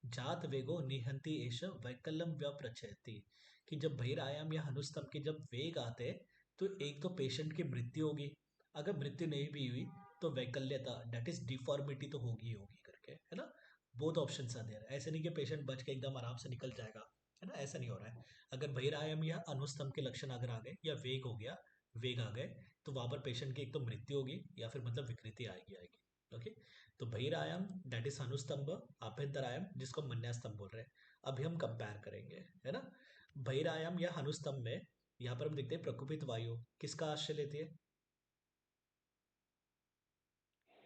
जात वेगो निहंती एष वैकल्यम व्यप्रचयति, कि जब बहिरायाम या अनुस्तंभ के जब वेग आते हैं तो एक तो पेशेंट की मृत्यु होगी, अगर मृत्यु नहीं भी हुई तो वैकल्यता दैट इज डिफॉर्मिटी तो होगी ही होगी करके, है ना। बोथ ऑप्शन आ देर, ऐसे नहीं कि पेशेंट बच के एकदम आराम से निकल जाएगा, है ना, ऐसा नहीं हो रहा है। अगर बहिरायाम या अनुस्तंभ के लक्षण अगर आ गए या वेग हो गया, वेग आ गए, तो वहां पर पेशेंट की एक तो मृत्यु होगी या फिर मतलब विकृति आएगी आएगी। ओके, तो बहिरायाम दैट इज अनुस्तंभ, आभ्यंतरायाम जिसको मन्यास्तंभ बोल रहे हैं। अभी हम कंपेयर करेंगे, है ना। बहिरायाम या अनुस्तंभ में यहाँ पर हम देखते हैं प्रकुपित वायु किसका आश्रय लेती है?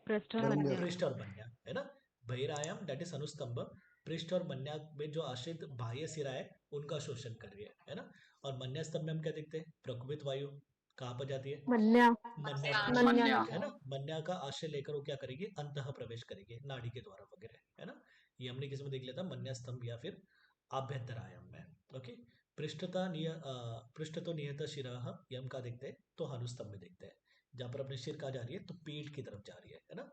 पृष्ठ और मन्य। मन्या। पृष्ठ और मन्या, है ना। बहिरायाम दैट इज अनुस्तंभ, पृष्ठ और मन्या में जो आश्रित बाह्य सिरा है उनका शोषण कर रही है ना। और मन्या स्तंभ में हम क्या देखते हैं, प्रकुपित वायु कहाँ पर जाती है? मन्या। मन्या स्तंभ में, मन्या। है ना। मन्या का आश्रय लेकर वो क्या करेगी, अंतः प्रवेश करेगी नाड़ी के द्वारा वगैरह, है ना। ये हमने किस में देख लिया था, मन्या स्तंभ या फिर आभ्यंतर आयाम में। ओके, पृष्ठ तो नियत शिराह, ये हम कहा देखते हैं, तो हनुस्तंभ में देखते हैं। जहां पर अपने सिर कहा जा रही है, तो पीठ की तरफ जा रही है ना।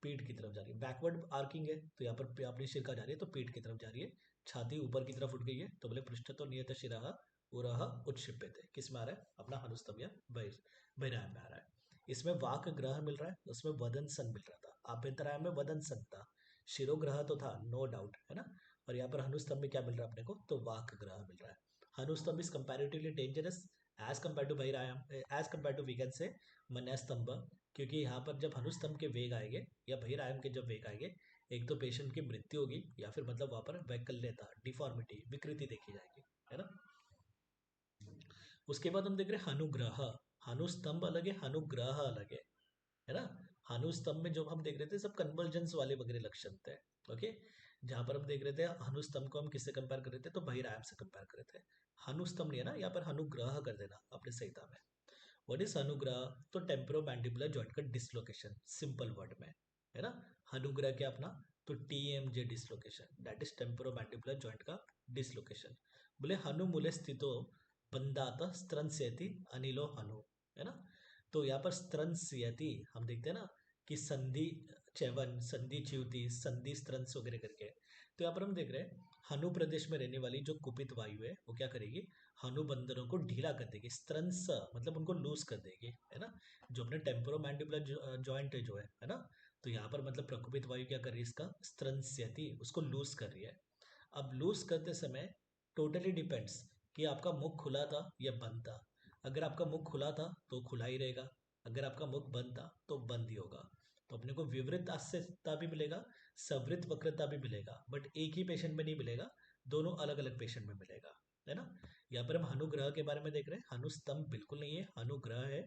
पीठ की तरफ जा रही है, बैकवर्ड आर्किंग है, तो यहाँ पर अपनी सिर कहा जा रही है, तो पीठ की तरफ जा रही है। छाती ऊपर की तरफ उठ गई है, तो बोले पृष्ठ तो नियत शिराह उरह उत्क्षिप्यते, किस में आ रहा है, अपना हनुस्तंभ या बहिरायम में आ रहा है। इसमें वाक ग्रह मिल रहा है, उसमें वदन संघ मिल रहा था। आभ्यंतरायम में वदन संघ था, शिरोग्रह तो था नो डाउट, है ना। और यहाँ पर हनुस्तंभ में क्या मिल रहा है अपने को, तो वाक ग्रह मिल रहा है। हनुस्तंभ is comparatively dangerous as compare to बहिरायम, as compare to we can say मन्यास्तंभ, क्योंकि यहाँ पर जब हनुस्तंभ के वेग आएंगे या बहिरायम के जब वेग आएंगे, एक तो पेशेंट की मृत्यु होगी या फिर मतलब वहां पर वैकल्यता, डिफॉर्मिटी, विकृति देखी जाएगी, है ना। उसके बाद हम देख रहे हैं हनुग्रह। हनुस्तंभ अलग है, हनुग्रह अलग है ना। हनुस्तंभ में जो हम देख रहे थे सब कन्वर्जेंस वाले वगैरह लक्षण थे। ओके, जहां पर हम देख रहे थे हनुस्तंभ को हम किससे कंपेयर कर रहे थे, तो बहिरायम से कंपेयर कर रहे थे। हनुस्तंभ नहीं है ना, यहाँ पर हनुग्रह कर देना अपने संहिता में। व्हाट इज अनुग्रह, तो टेम्पोरोमैंडिबुलर जॉइंट का डिसलोकेशन, सिंपल वर्ड में, है ना। अनुग्रह क्या अपना, तो TMJ dislocation, that is temporomandibular joint का डिसलोकेशन। बोले हनु मूले स्थितो बंदात स्त्रंस्यति अनिलो हनु, है ना। तो यहाँ पर स्त्रंस्यति हम देखते हैं ना कि संधि चैवन, संधि च्युति, संधि स्त्रंस वगैरह करके। तो यहाँ पर हम देख रहे हैं हनु प्रदेश में रहने वाली जो कुपित वायु है वो क्या करेगी, हनुबंधनों को ढीला कर देगी, स्त्रंस मतलब उनको लूज कर देगी, है ना। जो अपने टेम्पोरोमैंडिबुलर जॉइंट जो है ना। तो यहाँ पर मतलब प्रकुपित वायु क्या कर रही है, इसका स्त्रंस्यति, उसको लूज कर रही है। अब लूज करते समय टोटली डिपेंड्स कि आपका मुख खुला था या बंद था। अगर आपका मुख खुला था तो खुला ही रहेगा, अगर आपका मुख बंद था तो बंद ही होगा। तो अपने को विवृत आस्यता भी मिलेगा, सवृत वक्रता भी मिलेगा, बट एक ही पेशेंट में नहीं मिलेगा, दोनों अलग अलग पेशेंट में मिलेगा, है ना। यहाँ पर हम हनुग्रह के बारे में देख रहे हैं, हनुस्तंभ बिल्कुल नहीं है, हनुग्रह है।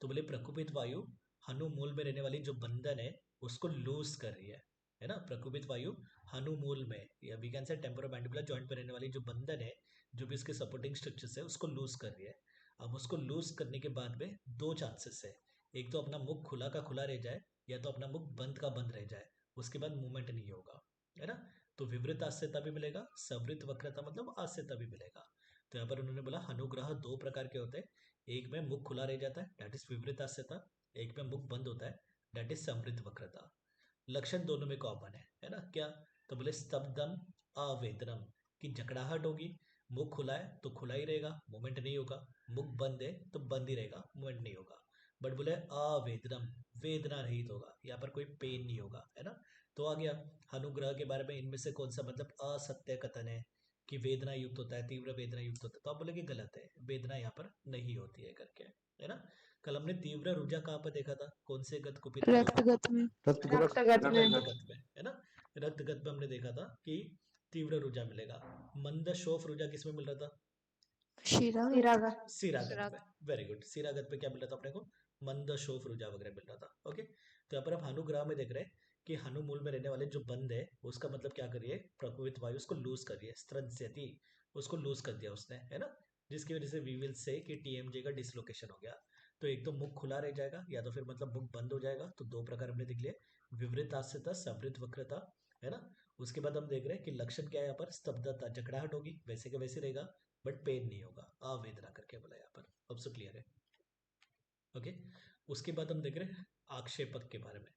तो बोले प्रकुपित वायु हनु मूल में रहने वाली जो बंधन है उसको लूज कर रही है ना। प्रकुपित वायु हनु मूल में या we can say temporomandibular joint में रहने वाली जो बंधन है, जो भी इसके सपोर्टिंग स्ट्रक्चर्स है, उसको लूज कर रही है। अब उसको लूज करने के बाद में दो चांसेस है, एक तो अपना मुख खुला का खुला रह जाए या तो अपना मुख बंद का बंद रह जाए, उसके बाद मूवमेंट नहीं होगा, है ना। तो विवृत आस्यता भी मिलेगा, सवृत वक्रता मतलब आस्यता भी मिलेगा। तो यहाँ पर उन्होंने बोला अनुग्रह दो प्रकार के होते हैं, एक में मुख खुला रह जाता है दैट इज विवृत आस्यता, एक में मुख बंद होता है दैट इज समृद्ध वक्रता। लक्षण दोनों में कॉमन है ना। क्या, तो बोले स्तब्धम अवेदनम, की जकड़ाहट होगी, मुख खुला है तो खुला ही रहेगा, मूवमेंट नहीं होगा, मुख बंद है तो बंद ही रहेगा, मूवमेंट नहीं होगा। बट बोले अवेदनम, वेदना रहित होगा, यहाँ पर कोई पेन नहीं होगा, है ना। तो आ गया अनुग्रह के बारे में, इनमें से कौन सा मतलब असत्य कथन है, कि वेदना युक्त होता है, तीव्र वेदना युक्त होता है, तो आप बोलेंगे गलत है, वेदना यहाँ पर नहीं होती है करके, है ना। कल हमने तीव्र रुझा कहाँ पर देखा था, कौन से गत कुपित वायु में? रक्तगत में। रक्तगत रक्तगत में। रक्तगत में, है ना। रक्तगत में हमने देखा था कि तीव्र रुझा मिलेगा। मंद शोफ रुझा किसमें मिल रहा था? सिरागत। सिरागत में। वेरी गुड, सिरागत में क्या मिल रहा था अपने को? मंद शोफ रुझा वगैरह मिल रहा था। ओके, तो यहाँ पर हम हनुग्राह में देख रहे हैं कि हनु मूल में रहने वाले जो बंद है उसका मतलब क्या करिए, प्रकोपित वायु उसको लूज करिए, स्त्रंस्यति, उसको लूज कर दिया उसने, है ना। जिसकी वजह से वी विल से कि टीएमजे का डिसलोकेशन हो गया। तो एक तो मुख खुला रह जाएगा या तो फिर मतलब मुख बंद हो जाएगा। तो दो प्रकार हमने देख लिए, विवृत आस्यता, सवृत वक्रता, है ना। उसके बाद हम देख रहे हैं कि लक्षण क्या है यहाँ पर, स्तब्धता, जकड़ाहट होगी, वैसे का वैसे रहेगा, बट पेन नहीं होगा, अवेदना करके बोला यहाँ पर। अब सो क्लियर है। ओके, उसके बाद हम देख रहे हैं आक्षेपक के बारे में।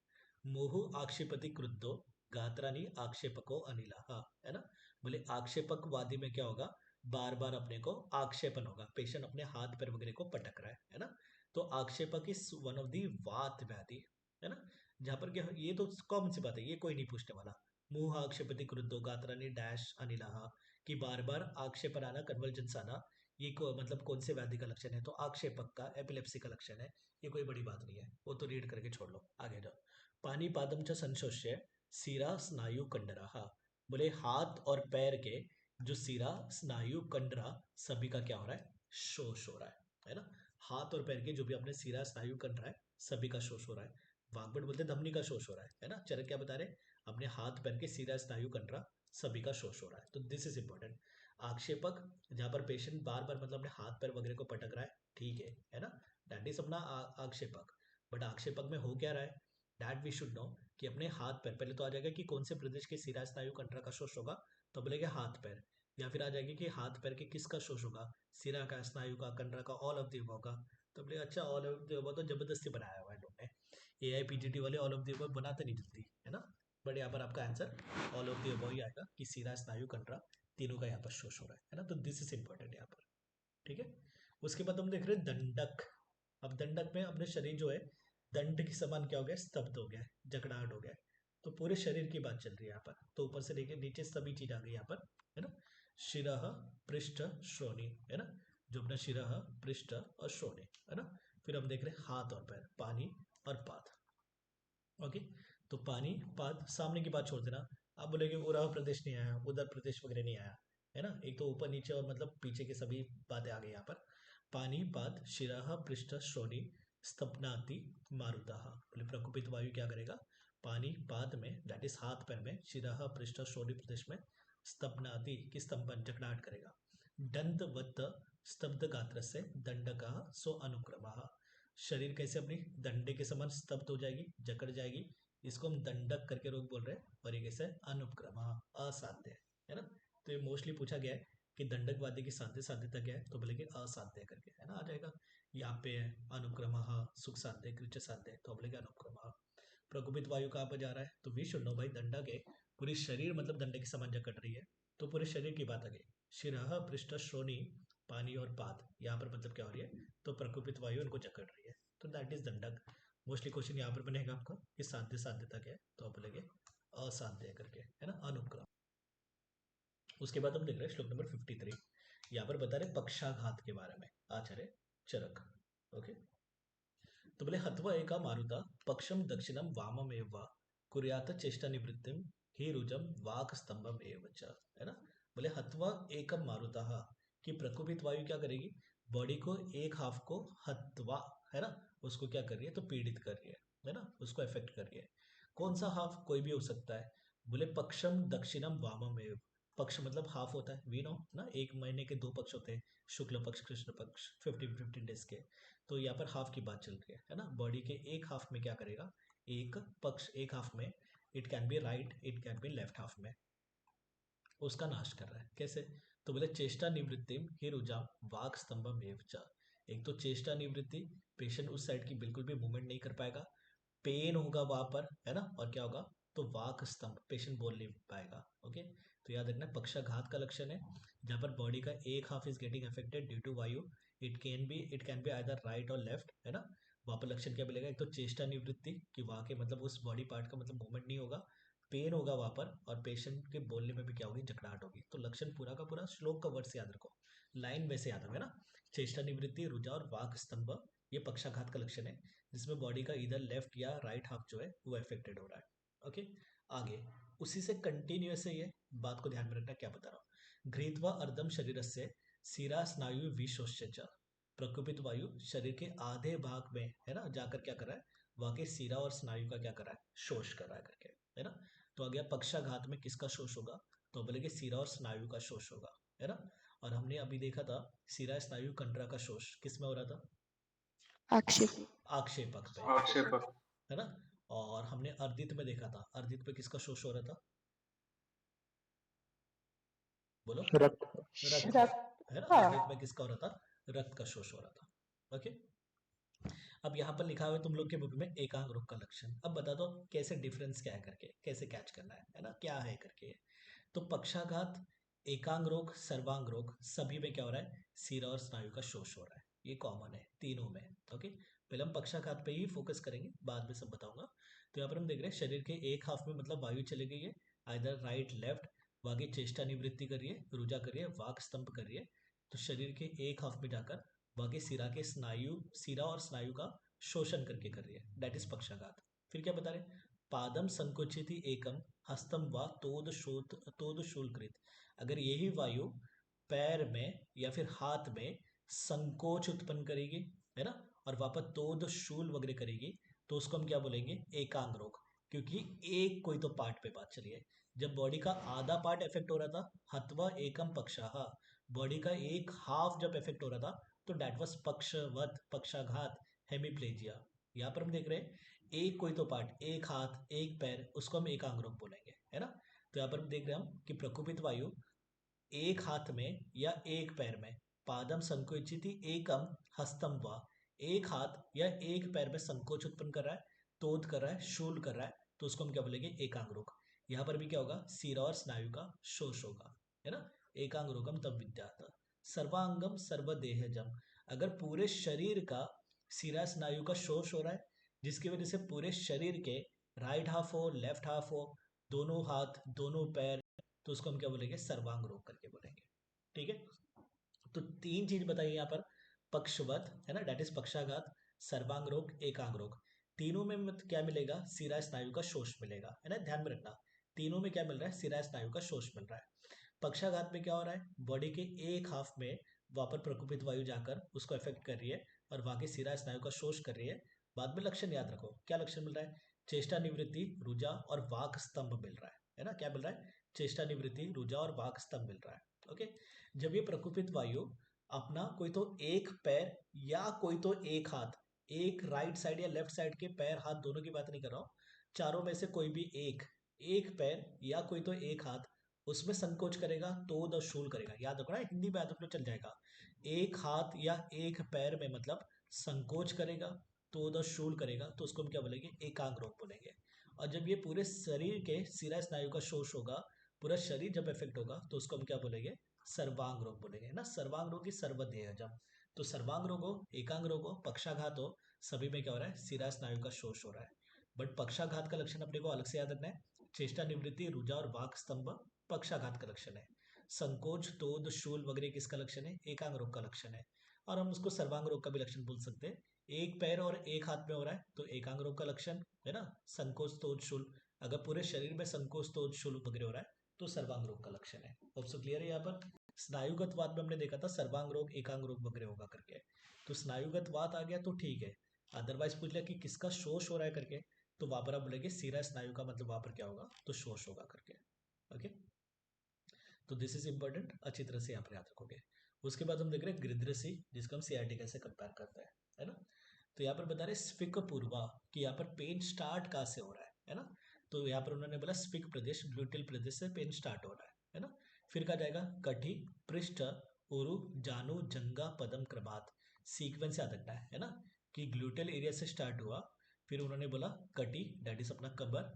मोह आक्षेपति क्रुद्धो गात्रानी आक्षेपको अनिला, है ना। बोले आक्षेपक वादी में क्या होगा, बार बार अपने को आक्षेपण होगा, पेशेंट अपने हाथ पैर वगैरह को पटक रहा है ना। तो आक्षेपक इज वन ऑफ दी वात व्याधि, है ना। जहां पर क्या, ये तो कॉमन सी बात है, ये कोई नहीं पूछने वाला। मुंह आक्षेपति क्रुद्धो गात्रानी डैश अनिला, कि बार बार आक्षेपण आना, कन्वर्जेंस आना, ये मतलब कौन से व्याधि का लक्षण है? तो आक्षेपक का, एपिलेप्सी का लक्षण है। ये कोई बड़ी बात नहीं है, वो तो रीड करके छोड़ लो, आगे जाओ। पानी पादम च संशोष्य सिरा स्नायु कंडरा, बोले हाथ और पैर के जो सिरा स्नायु कंडरा सभी का क्या हो रहा है, शोष हो रहा है ना। हाथ और पैर के जो भी अपने सिरा स्नायु कंडरा है सभी का शोष हो रहा है। वाग्भट बोलते धमनी का शोष हो रहा है ना। चरक क्या बता रहे, अपने हाथ पैर के सिरा स्नायु कंडरा सभी का शोष हो रहा है। तो दिस इज इंपॉर्टेंट। आक्षेपक जहां पर पेशेंट बार बार मतलब अपने हाथ पैर वगैरह को पटक रहा है, ठीक है ना, दैट इज अपना आक्षेपक। बट आक्षेपक में हो क्या रहा है, दैट वी शुड नो, कि अपने हाथ पैर, पहले तो आ जाएगा कि कौन से प्रदेश के सिरा स्नायु कंडरा का शोष होगा, तो बोलेगा हाथ पैर। या फिर आ जाएगी कि हाथ पैर के किसका शोष होगा, सिरा का, स्नायु का, कंडरा का, ऑल ऑफ द अबव का। तो बोले अच्छा, ऑल ऑफ द अबव तो जबरदस्ती बनाया हुआ है लोग ने, एआईपीजीटी वाले ऑल ऑफ द अबव बनाते नहीं जल्दी, है ना। बट यहाँ पर आपका answer all of the above ही आएगा कि सिरा स्नायु कंडरा तीनों का यहाँ पर शोष हो रहा है ना। तो दिस इज इंपॉर्टेंट यहाँ पर, ठीक है। उसके बाद हम देख रहे हैं दंडक। अब दंडक में अपने शरीर जो है दंड के समान क्या हो गया, स्तब्ध हो गया है, जकड़ाहट हो गया है। तो पूरे शरीर की बात चल रही है यहाँ पर, तो ऊपर से लेके नीचे सभी चीज आ गई यहाँ पर, है ना। शिरः पृष्ठ श्रोणी, है ना, जो अपना शिरः पृष्ठ और श्रोणी, है ना। फिर हम देख रहे हैं हाथ और पैर, पानी और पाद। ओके, तो पानी पाद, सामने की बात छोड़ देना। आप बोलेगे उरा प्रदेश नहीं आया, उधर प्रदेश वगैरह नहीं आया, है ना। एक तो ऊपर नीचे और मतलब पीछे की सभी बातें आ गई यहाँ पर। पानी पाद शिरः पृष्ठ श्रोणी स्तपनाति मारुतः, बोले प्रकुपित वायु क्या करेगा, पानी पाद में, दैट इज हाथ पैर में, शिरः पृष्ठ श्रोणी प्रदेश में, स्तपनाति की स्तंभन, जकड़ाहट करेगा। दंतवत स्तब्ध गात्र से दंडका सो अनुक्रमः, शरीर कैसे अपनी दंडे के समान स्तब्ध हो जाएगी, जकड़ जाएगी, इसको हम दंडक करके रोग बोल रहे हैं। और ये कैसे, अनुक्रम, असाध्य, है ना। तो ये मोस्टली पूछा गया है कि दंडक वाद्य की साध्य साध्यता क्या है, तो बोलेंगे असाध्य करके, है ना, आ जाएगा। यहाँ पे है अनुक्रम, सुख साध्य, कृच साध्य, तो बोलेंगे अनुक्रम। प्रकुपित वायु कहाँ पर जा रहा है, तो वी शुड नो भाई, दंडक है, पूरी शरीर मतलब दंडे के समान जकड़ रही है, तो पूरे शरीर की बात आ गई। शिरः पृष्ठ श्रोणी पानी और पाद, यहाँ पर मतलब क्या हो रही है, तो प्रकुपित वायु इनको जकड़ रही है, तो दैट इज दंडक। मोस्टली क्वेश्चन यहाँ पर बनेगा आपका कि साध्य साध्यता क्या है, तो आप बोलेंगे असाध्य करके, है ना, अनुक्रम। उसके बाद हम देख रहे हैं श्लोक नंबर 53, यहाँ पर बता रहे पक्षाघात के बारे में, आचार्य चरक। ओके, तो बोले हत्वा एका मारुता पक्षम दक्षिणम वामम एव वा कुर्यात चेष्टा निवृत्तिम ही रुजम वाक स्तंभम एव च, है ना। बोले हत्वा एकम मारुता, कि प्रकोपित वायु क्या करेगी, बॉडी को एक हाफ को हत्वा, है ना, उसको क्या कर रही है, तो पीड़ित कर रही है ना, उसको इफेक्ट कर रही है। कौन सा हाफ, कोई भी हो सकता है। बोले पक्षम दक्षिणम वामम एव, पक्ष मतलब हाफ होता है, वी नो ना, एक महीने के दो पक्ष होते हैं, शुक्ल पक्ष कृष्ण पक्ष, 15 डेज के। तो यहाँ पर हाफ की बात चल रही है ना। बॉडी के एक हाफ में क्या करेगा, एक पक्ष, एक हाफ में, it can B right, it can be left half में, उसका नाश कर रहा है। कैसे, तो बोले चेष्टा निवृत्ति ही रुजा वाक स्तंभम एव च, एक तो चेष्टा निवृत्ति, पेशेंट उस साइड की बिल्कुल भी मूवमेंट नहीं कर पाएगा, पेन होगा वहां पर, है ना, और क्या होगा, तो वाक स्तंभ, पेशेंट बोल नहीं पाएगा। ओके, तो याद रखना पक्षाघात का लक्षण है जहां पर बॉडी का एक half is getting affected due to वायु, it can be either right or left, है ना। वहां पर लक्षण क्या मिलेगा, एक तो चेष्टा निवृत्ति, कि वहां के मतलब उस बॉडी पार्ट का मतलब मूवमेंट नहीं होगा, पेन होगा वहां पर, और पेशेंट के बोलने में भी क्या होगी, जकड़ाहट होगी। तो लक्षण पूरा का पूरा श्लोक का वर्ड से याद रखो, लाइन वैसे याद रखो, है ना। चेष्टा निवृत्ति, रुझान और वाक स्तंभ, ये पक्षाघात का लक्षण है, जिसमें बॉडी का इधर लेफ्ट या राइट हाफ जो है वो अफेक्टेड हो रहा है। ओके, आगे उसी से कंटिन्यूअस है, ये बात को ध्यान में रखना क्या बता रहा हूँ। घृत्वा अर्धम शरीर से शिरा स्नायु विशोष्य, प्रकोपित वायु शरीर के आधे भाग में, है ना, जाकर क्या कर रहा है, वहां के शिरा और स्नायु का क्या कर रहा है, शोष कर रहा है करके, है ना। तो आ गया पक्षाघात में किसका शोष होगा, तो बोलेंगे शिरा और स्नायु का शोष होगा, है ना। और हमने अभी देखा था शिरा स्नायु कंडरा का शोष किस में हो रहा था, आक्षेप आक्षेपक पे, आक्षेपक है ना। और हमने अर्दित में देखा था, अर्दित पे किसका शोष हो रहा था, बोलो, रक्त रक्त, रक्त है ना। हाँ अर्दित में किसका हो रहा था, रक्त का शोष हो रहा था। ओके, अब यहाँ पर लिखा हुआ है तुम लोग के बुक में एकांग रोग का लक्षण। अब बता दो कैसे डिफरेंस क्या है करके, कैसे कैच करना है ना, क्या है करके। तो पक्षाघात, एकांग रोग, सर्वांग रोग, सभी में क्या हो रहा है, सिरा और स्नायु का शोष हो रहा है, ये कॉमन है तीनों में। ओके, पहले हम पक्षाघात पे ही फोकस करेंगे, बाद में सब बताऊंगा। तो यहाँ पर हम देख रहे हैं शरीर के एक हाफ में मतलब वायु चली गई है, आइदर राइट लेफ्ट, वागी चेष्टा निवृत्ति करिए, रुजा करिए, वाक स्तंभ करिए। तो शरीर के एक हाफ में जाकर वागे सिरा के स्नायु, सिरा और स्नायु का शोषण करके कर रही है, दैट इज पक्षाघात। फिर क्या बता रहे, पादम संकुचित एकम हस्तम व तोद शूलकृत, अगर यही वायु पैर में या फिर हाथ में संकोच उत्पन्न करेगी, है ना, और वापस तोद शूल वगैरह करेगी, तो उसको हम क्या बोलेंगे, एकांग रोग। क्योंकि एक कोई तो पार्ट पे बात चली है, जब बॉडी का आधा पार्ट इफेक्ट हो रहा था, हत्वा एकम पक्षाह, बॉडी का एक हाफ जब इफेक्ट हो रहा था, तो डेट वाज पक्षवत, पक्षाघात, हेमिप्लेजिया। यहाँ पर हम देख रहे हैं एक कोई तो पार्ट, एक हाथ एक पैर, उसको हम एकांग रोग बोलेंगे, है ना। तो यहाँ पर हम देख रहे हैं हम कि प्रकोपित वायु एक हाथ में या एक पैर में, पादम संकुचिति एकम हस्तम वा, एक हाथ या एक पैर में संकोच उत्पन्न कर रहा है, तोद कर रहा है, शूल कर रहा है, तो उसको हम क्या बोलेंगे, एकांग रोग। यहाँ पर भी क्या होगा, सिरा और स्नायु का शोष होगा, है ना। एकांग रोगम तब विद्यात, सर्वांगम सर्वदेहजम, अगर पूरे शरीर का सिरा स्नायु का शोष हो रहा है, जिसकी वजह से पूरे शरीर के राइट हाफ हो, लेफ्ट हाफ हो, दोनों हाथ दोनों पैर, तो उसको हम क्या बोलेंगे, सर्वांग रोग करके बोलेंगे। ठीक है, तो तीन चीज बताइए यहाँ पर, पक्षवत, है ना, डेट इज पक्षाघात, सर्वांग रोग, एकांग रोग, तीनों में क्या मिलेगा, सिरा स्नायु का शोष मिलेगा, है ना, ध्यान में रखना। तीनों में क्या मिल रहा है, सिरा स्नायु का शोष मिल रहा है। पक्षाघात में क्या हो रहा है, बॉडी के एक हाफ में वापर प्रकोपित वायु जाकर उसको इफेक्ट कर रही है और वहां के सिरा स्नायु का शोष कर रही है। बाद में लक्षण याद रखो, क्या लक्षण मिल रहा है, चेष्टा निवृत्ति, रुजा और वाक स्तंभ मिल रहा है ना, क्या मिल रहा है, चेष्टा निवृत्ति, रुजा और वाक स्तंभ मिल रहा है। ओके, जब ये प्रकोपित वायु अपना कोई तो एक पैर या कोई तो एक हाथ, एक राइट साइड या लेफ्ट साइड के पैर हाथ दोनों की बात नहीं कर रहा हूँ, चारों में से कोई भी एक, एक पैर या कोई तो एक हाथ, उसमें संकोच करेगा, तोद और शूल करेगा, याद रखना, हिंदी में याद रखना चल जाएगा। एक हाथ या एक पैर में मतलब संकोच करेगा, तोद और शूल करेगा, तो उसको हम क्या बोलेंगे, एकांग रोग बोलेंगे। और जब ये पूरे शरीर के सिरा स्नायु का शोष होगा, पूरा शरीर जब इफेक्ट होगा, तो उसको हम क्या बोलेंगे, सर्वांग रोग बोलेंगे, ना। सर्वांग रोग की सर्वदेह जब, तो सर्वांग रोग हो, एकांग रोग हो, पक्षाघात हो, सभी में क्या हो रहा है, सिरा स्नायु का शोष हो रहा है। बट पक्षाघात का लक्षण अपने को अलग से याद रखना है, चेष्टा निवृत्ति, रुजा और वाक स्तंभ पक्षाघात का लक्षण है। संकोच, तोद, शूल वगैरह किसका लक्षण है, एकांग रोग का लक्षण है। और हम उसको सर्वांग रोग का भी लक्षण बोल सकते हैं, एक पैर और एक हाथ में हो रहा है तो एकांग रोग का लक्षण, है ना, संकोच, तोद, शूल। अगर पूरे शरीर में संकोच, तोद, शूल वगैरह हो रहा है तो सर्वांग रोग का लक्षण है। ऑप्शन क्लियर है यहाँ पर। स्नायुगत वात में हमने देखा था सर्वांग रोग, एकांग रोग वगैरह होगा करके, तो स्नायुगत वात आ गया तो ठीक है। अदरवाइज पूछ लिया कि किसका शोष हो रहा है करके, तो वहां पर आप बोलेंगे सिरा स्नायु का, मतलब वहां पर क्या होगा, तो शोष होगा करके। ओके, तो दिस इज इंपॉर्टेंट, अच्छी तरह से यहाँ पर याद रखोगे। उसके बाद हम देख रहे हैं गृध्रसी, जिसको हम सियाटिका से कंपेयर करते हैं, है ना। तो यहाँ पर बता रहे स्फिक पूर्वा, कि यहाँ पर पेन स्टार्ट कहाँ से हो रहा है ना। तो यहाँ पर उन्होंने बोला स्फिक प्रदेश, ग्लूटिल प्रदेश से पेन स्टार्ट हो रहा है ना। फिर कहा जाएगा कटी, पृष्ठ, उरु, जानु, जंगा, पदम क्रमात, सीक्वेंस याद रखना है ना, कि ग्लूटल एरिया से स्टार्ट हुआ, फिर उन्होंने बोला कटी, दैट इज अपना कमर,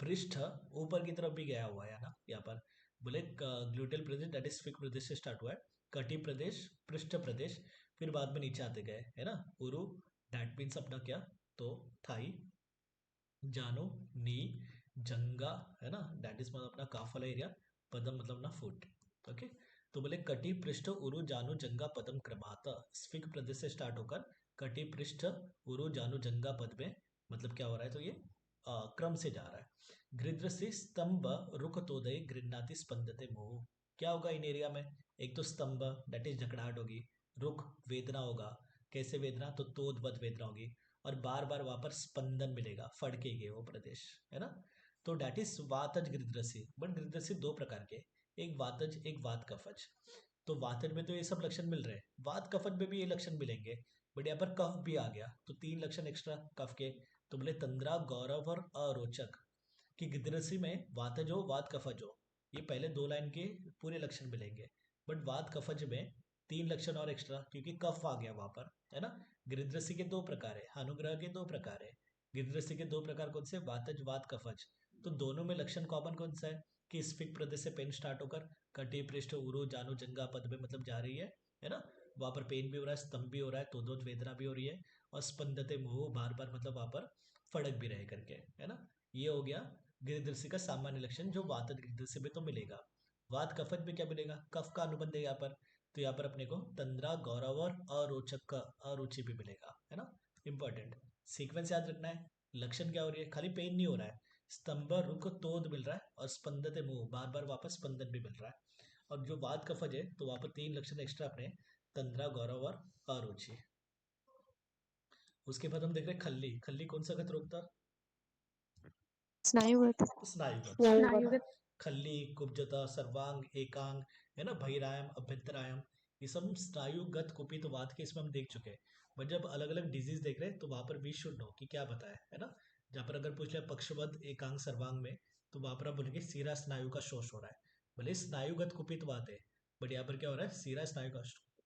पृष्ठ ऊपर की तरफ भी गया हुआ है ना, यहाँ पर बोले ग्लूटल प्रदेश दैट इज स्फिक प्रदेश से स्टार्ट हुआ है, कटी प्रदेश, पृष्ठ प्रदेश, फिर बाद में नीचे आते गए, है ना, उरु, दैट मीन्स अपना क्या, तो थाई, जानो, नी, जंगा, है ना, दैट इज मतलब अपना काफ वाला एरिया, पदम मतलब अपना फुट। ओके, तो बोले कटी पृष्ठ उरु जानु जंगा पदम क्रमात, स्फिग प्रदेश से स्टार्ट होकर कटी पृष्ठ उरु जानु जंगा पद में मतलब क्या हो रहा है, तो ये क्रम से जा रहा है। गृध्रसी स्तंभ रुख तोदय गृह्णाति स्पंदते मोह, क्या होगा इन एरिया में, एक तो स्तंभ दैट इज जकड़ाहट होगी, रुख वेदना होगा, कैसे वेदना, तो तोदबद वेदना होगी, और बार बार वहां पर स्पंदन मिलेगा, फड़केगे वो प्रदेश, है ना। तो डैट इज वातज गृध्रसी, बट गृध्रसी दो प्रकार के, एक वातज एक वात कफज। तो वातज में तो ये सब लक्षण मिल रहे हैं, वात कफज में भी ये लक्षण मिलेंगे, बट यहाँ पर कफ भी आ गया तो तीन लक्षण एक्स्ट्रा कफ के। तो बोले तंद्रा गौरव और अरोचक, कि गृध्रसी में वातज हो वात कफज हो, ये पहले दो लाइन के पूरे लक्षण मिलेंगे, बट वात कफज में तीन लक्षण और एक्स्ट्रा, क्योंकि कफ आ गया वहां पर, है ना। गृध्रसी के दो प्रकार है, अनुग्रह के दो प्रकार है। गृध्रसी के दो प्रकार कौन से, वातज वात कफज। तो दोनों में लक्षण कॉमन कौन सा है, कि स्फिक प्रदेश से पेन स्टार्ट होकर कटी पृष्ठ उरु जानु जंगा पद में मतलब जा रही है ना। वहां पर पेन भी हो रहा है, स्तंभ भी हो रहा है, तो वेदना भी हो रही है, और स्पंदते मुंह बार बार मतलब वहां पर फड़क भी रहे करके, है ना। ये हो गया गृध्रसी का सामान्य लक्षण, जो वातज गृध्रसी में तो मिलेगा। वात कफज में क्या मिलेगा, कफ का अनुबंध है यहाँ पर, तो यहाँ पर अपने को तंद्रा गौरव और अरोचक का अरुचि भी मिलेगा, है ना। इंपॉर्टेंट सीक्वेंस याद रखना है। लक्षण क्या हो रही है, खाली पेन नहीं हो रहा है, स्तंभ रुक तोद मिल रहा है, और स्पंदते मुंह बार बार वापस स्पंदन भी मिल रहा है। और जो वात कफज है तो वहां पर तीन लक्षण एक्स्ट्रा अपने, तंद्रा गौरव और अरुचि। उसके बाद हम देख रहे हैं खल्ली, खल्ली कौन सा गत रोकता, स्नायुगत। स्नायुगत। स्नायुगत। खल्ली, कुब्जता, सर्वांग, एकांग, है ना, बहिरायम, अभ्यंतरायम, ये सब स्नायुगत कुपित वात के इसमें हम देख चुके हैं। बट जब अलग अलग डिजीज देख रहे हैं तो वहां पर वी शुड नो कि क्या बताया, है ना। जहाँ पर अगर पूछ लिया पक्षवद एकांग सर्वांग में, तो वहां पर आप बोलेंगे सीरा स्नायु का शोष हो रहा है, भले स्नायुगत कुपित वात है, बट यहाँ पर क्या हो रहा है, सीरा स्नायु का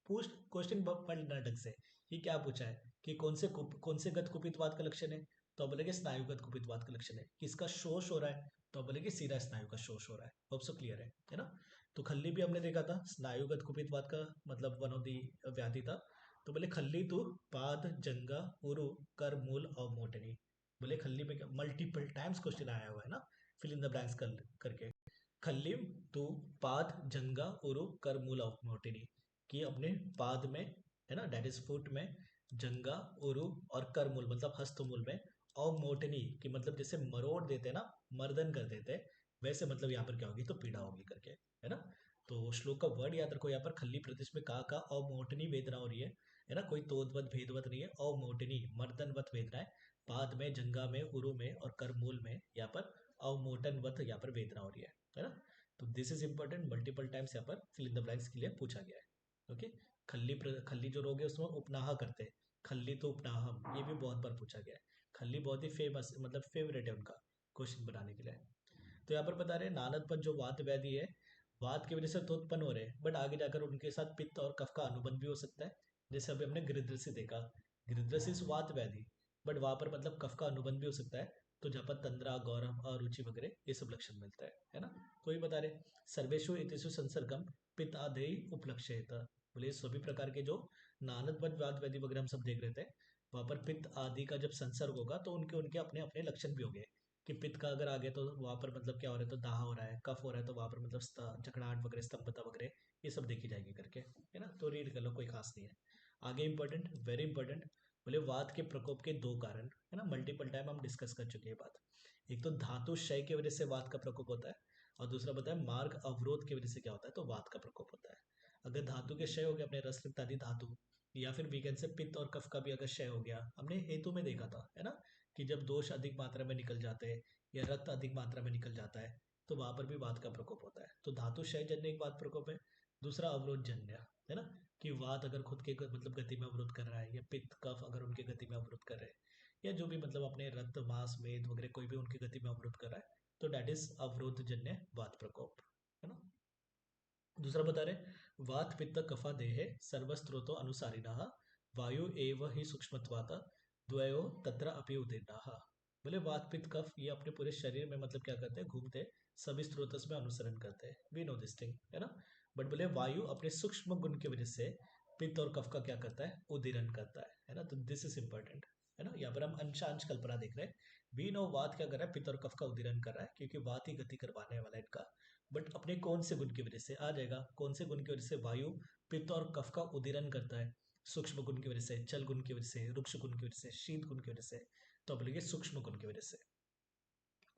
पूछ क्वेश्चन पढ़ना ढंग से, ये क्या पूछा है कि कौन से गत कुपित वात का लक्षण है, तो आप बोलेंगे स्नायुगत कुपित वात का लक्षण है, किसका शोष हो रहा है, तो बोले कि सीधा स्नायु का शोष हो रहा है। होप सो क्लियर है ना। तो खल्ली भी हमने देखा था, स्नायुगत कुपितवात का मतलब वन ऑफ दी व्याधि था। तो बोले खल्ली तो पाद जंगा उरु कर मूल और मोटनी, बोले खल्ली में मल्टीपल टाइम्स क्वेश्चन आया हुआ है ना, फिल इन द ब्लैंक्स करके। खल्ली तो पाद जंगा उरु कर मूल और मोटनी, कि अपने पाद में, है ना, डेट इज फुट में, जंगा उरु और कर मूल मतलब हस्तमूल में, और मोटनी की मतलब जैसे मरोड़ देते हैं ना, मर्दन कर देते हैं, वैसे मतलब यहाँ पर क्या होगी, तो पीड़ा होगी करके, है ना। तो श्लोक का वर्ड याद रखो, यहाँ पर खल्ली प्रदेश में का अवमोटनी वेदना हो रही है ना, कोई तोदवत भेदवत नहीं है, अवमोटनी मर्दनवत वेदना है, पाद में, जंगा में, उरु में और करमूल में यहाँ पर अवमोटनवत यहाँ पर वेदना हो रही है ना। तो this is important, multiple times यहाँ पर फिल इन द ब्लैंक्स के लिए पूछा गया है। ओके, खल्ली जो रोग है उसमें उपनाह करते हैं, खल्ली तो उपनाहम, ये भी बहुत बार पूछा गया है। खल्ली बहुत ही फेमस मतलब फेवरेट है उनका क्वेश्चन बनाने के लिए। तो यहाँ पर बता रहे हैं नानदपन जो वात व्याधि है, वात की वजह से तो उत्पन्न हो रहे हैं, बट आगे जाकर उनके साथ पित्त और कफ का अनुबंध भी हो सकता है, जैसे अभी हमने गृध्रसी देखा, गृध्रसी वात व्याधि, बट वहां पर मतलब कफ का अनुबंध भी हो सकता है। तो जहाँ पर तंद्रा गौरव अरुचि वगैरह ये सब लक्षण मिलता है ना। तो ये बता रहे सर्वेशु इतिषु संसर्गम पित्त आदेय उपलक्ष्यता, बोले सभी प्रकार के जो नानदपन वात व्याधि वगैरह हम सब देख रहे थे, वहां पर पित्त आदि का जब संसर्ग होगा तो उनके उनके अपने अपने लक्षण भी होंगे, कि पित्त का अगर आ गया तो वहां पर मतलब क्या हो रहा है, तो दाह हो रहा है, कफ हो रहा है तो वहां पर मतलब जकड़ाहट वगैरह, स्तंभता वगैरह, ये सब देखी जाएगी करके, है ना। तो रीड कर लो, कोई खास नहीं है। आगे इंपॉर्टेंट, वेरी इंपॉर्टेंट, बोले वात के प्रकोप के दो कारण, है ना, मल्टीपल टाइम हम डिस्कस कर चुके हैं बात। एक तो धातु क्षय की वजह से वात का प्रकोप होता है, और दूसरा बताया मार्ग अवरोध की वजह से क्या होता है, तो वात का प्रकोप होता है। अगर धातु के क्षय हो गया अपने रस आदि धातु, या फिर वीकेंड से पित्त और कफ का भी अगर क्षय हो गया, हमने हेतु में देखा था, है ना, कि जब दोष अधिक मात्रा में निकल जाते हैं या रक्त अधिक मात्रा में निकल जाता है, तो वहां पर भी वात का प्रकोप होता है। तो धातु क्षय जन्य एक वात प्रकोप है, दूसरा अवरोध जन्य, है ना, कि वात अगर खुद के मतलब गति में अवरोध कर रहा है, या पित्त कफ अगर उनके गति में अवरोध कर रहे हैं, या जो भी मतलब अपने रक्त मांस मेद वगैरह कोई भी उनकी गति में अवरोध कर रहा है, तो डेट इज अवरोध जन्य वात प्रकोप, है ना। दूसरा बता रहे वात पित्त कफा देहे सर्वस्त्रोतो अनुसारिणः वायु एव ही सूक्ष्मत्वात् द्वयो तत्र अपि उदीर्णाः, बोले वात पित्त कफ ये अपने पूरे शरीर में मतलब क्या करते हैं, घूमते हैं, सभी स्रोतस में अनुसरण करते हैं, वी नो दिस थिंग, है ना। बट बोले वायु अपने सूक्ष्म गुण की वजह से पित्त और कफ का क्या करता है, उदीरण करता है ना। तो दिस इज इंपॉर्टेंट, है ना। यहाँ पर हम अंशांश कल्पना देख रहे हैं। वी नो वात क्या कर रहा है, पित्त और कफ का उदीरन कर रहा है, क्योंकि वात ही गति करवाने वाला है इनका। बट अपने कौन से गुण की वजह से आ जाएगा, कौन से गुण की वजह से वायु पित्त और कफ का उदीरन करता है? सूक्ष्म गुण की वजह से, चल गुण की वजह से, रुक्ष गुण की वजह से, शीत गुण की वजह से। तो अब बोलेंगे सूक्ष्म गुण की वजह से।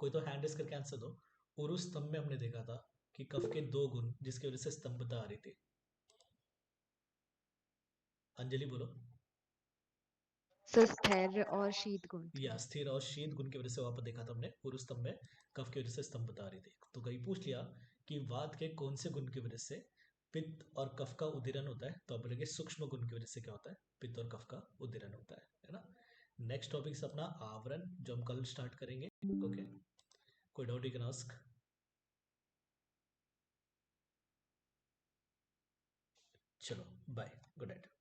कोई तो हैंड रेस करके आंसर दो। उरु स्तंभ में हमने देखा था कि कफ के 2 गुण जिसकी वजह से स्तंभता आ रही थी। अंजलि बोलो। सर स्थैर्य और शीत गुण थे। या स्थिर और शीत गुण की वजह से वहां पर देखा था हमने, उरु स्तंभ में कफ की वजह से स्तंभता आ रही थी। तो कहीं पूछ लिया कि वात के कौन से गुण की वजह से पित्त और कफ का उदीरन होता है, तो आप बोलेंगे सूक्ष्म गुण की वजह से क्या होता है, पित्त और कफ का उदीरन होता है ना। नेक्स्ट टॉपिक से अपना आवरण, जो हम कल स्टार्ट करेंगे। ओके, कोई डाउट यू कैन आस्क। चलो बाय, गुड नाइट।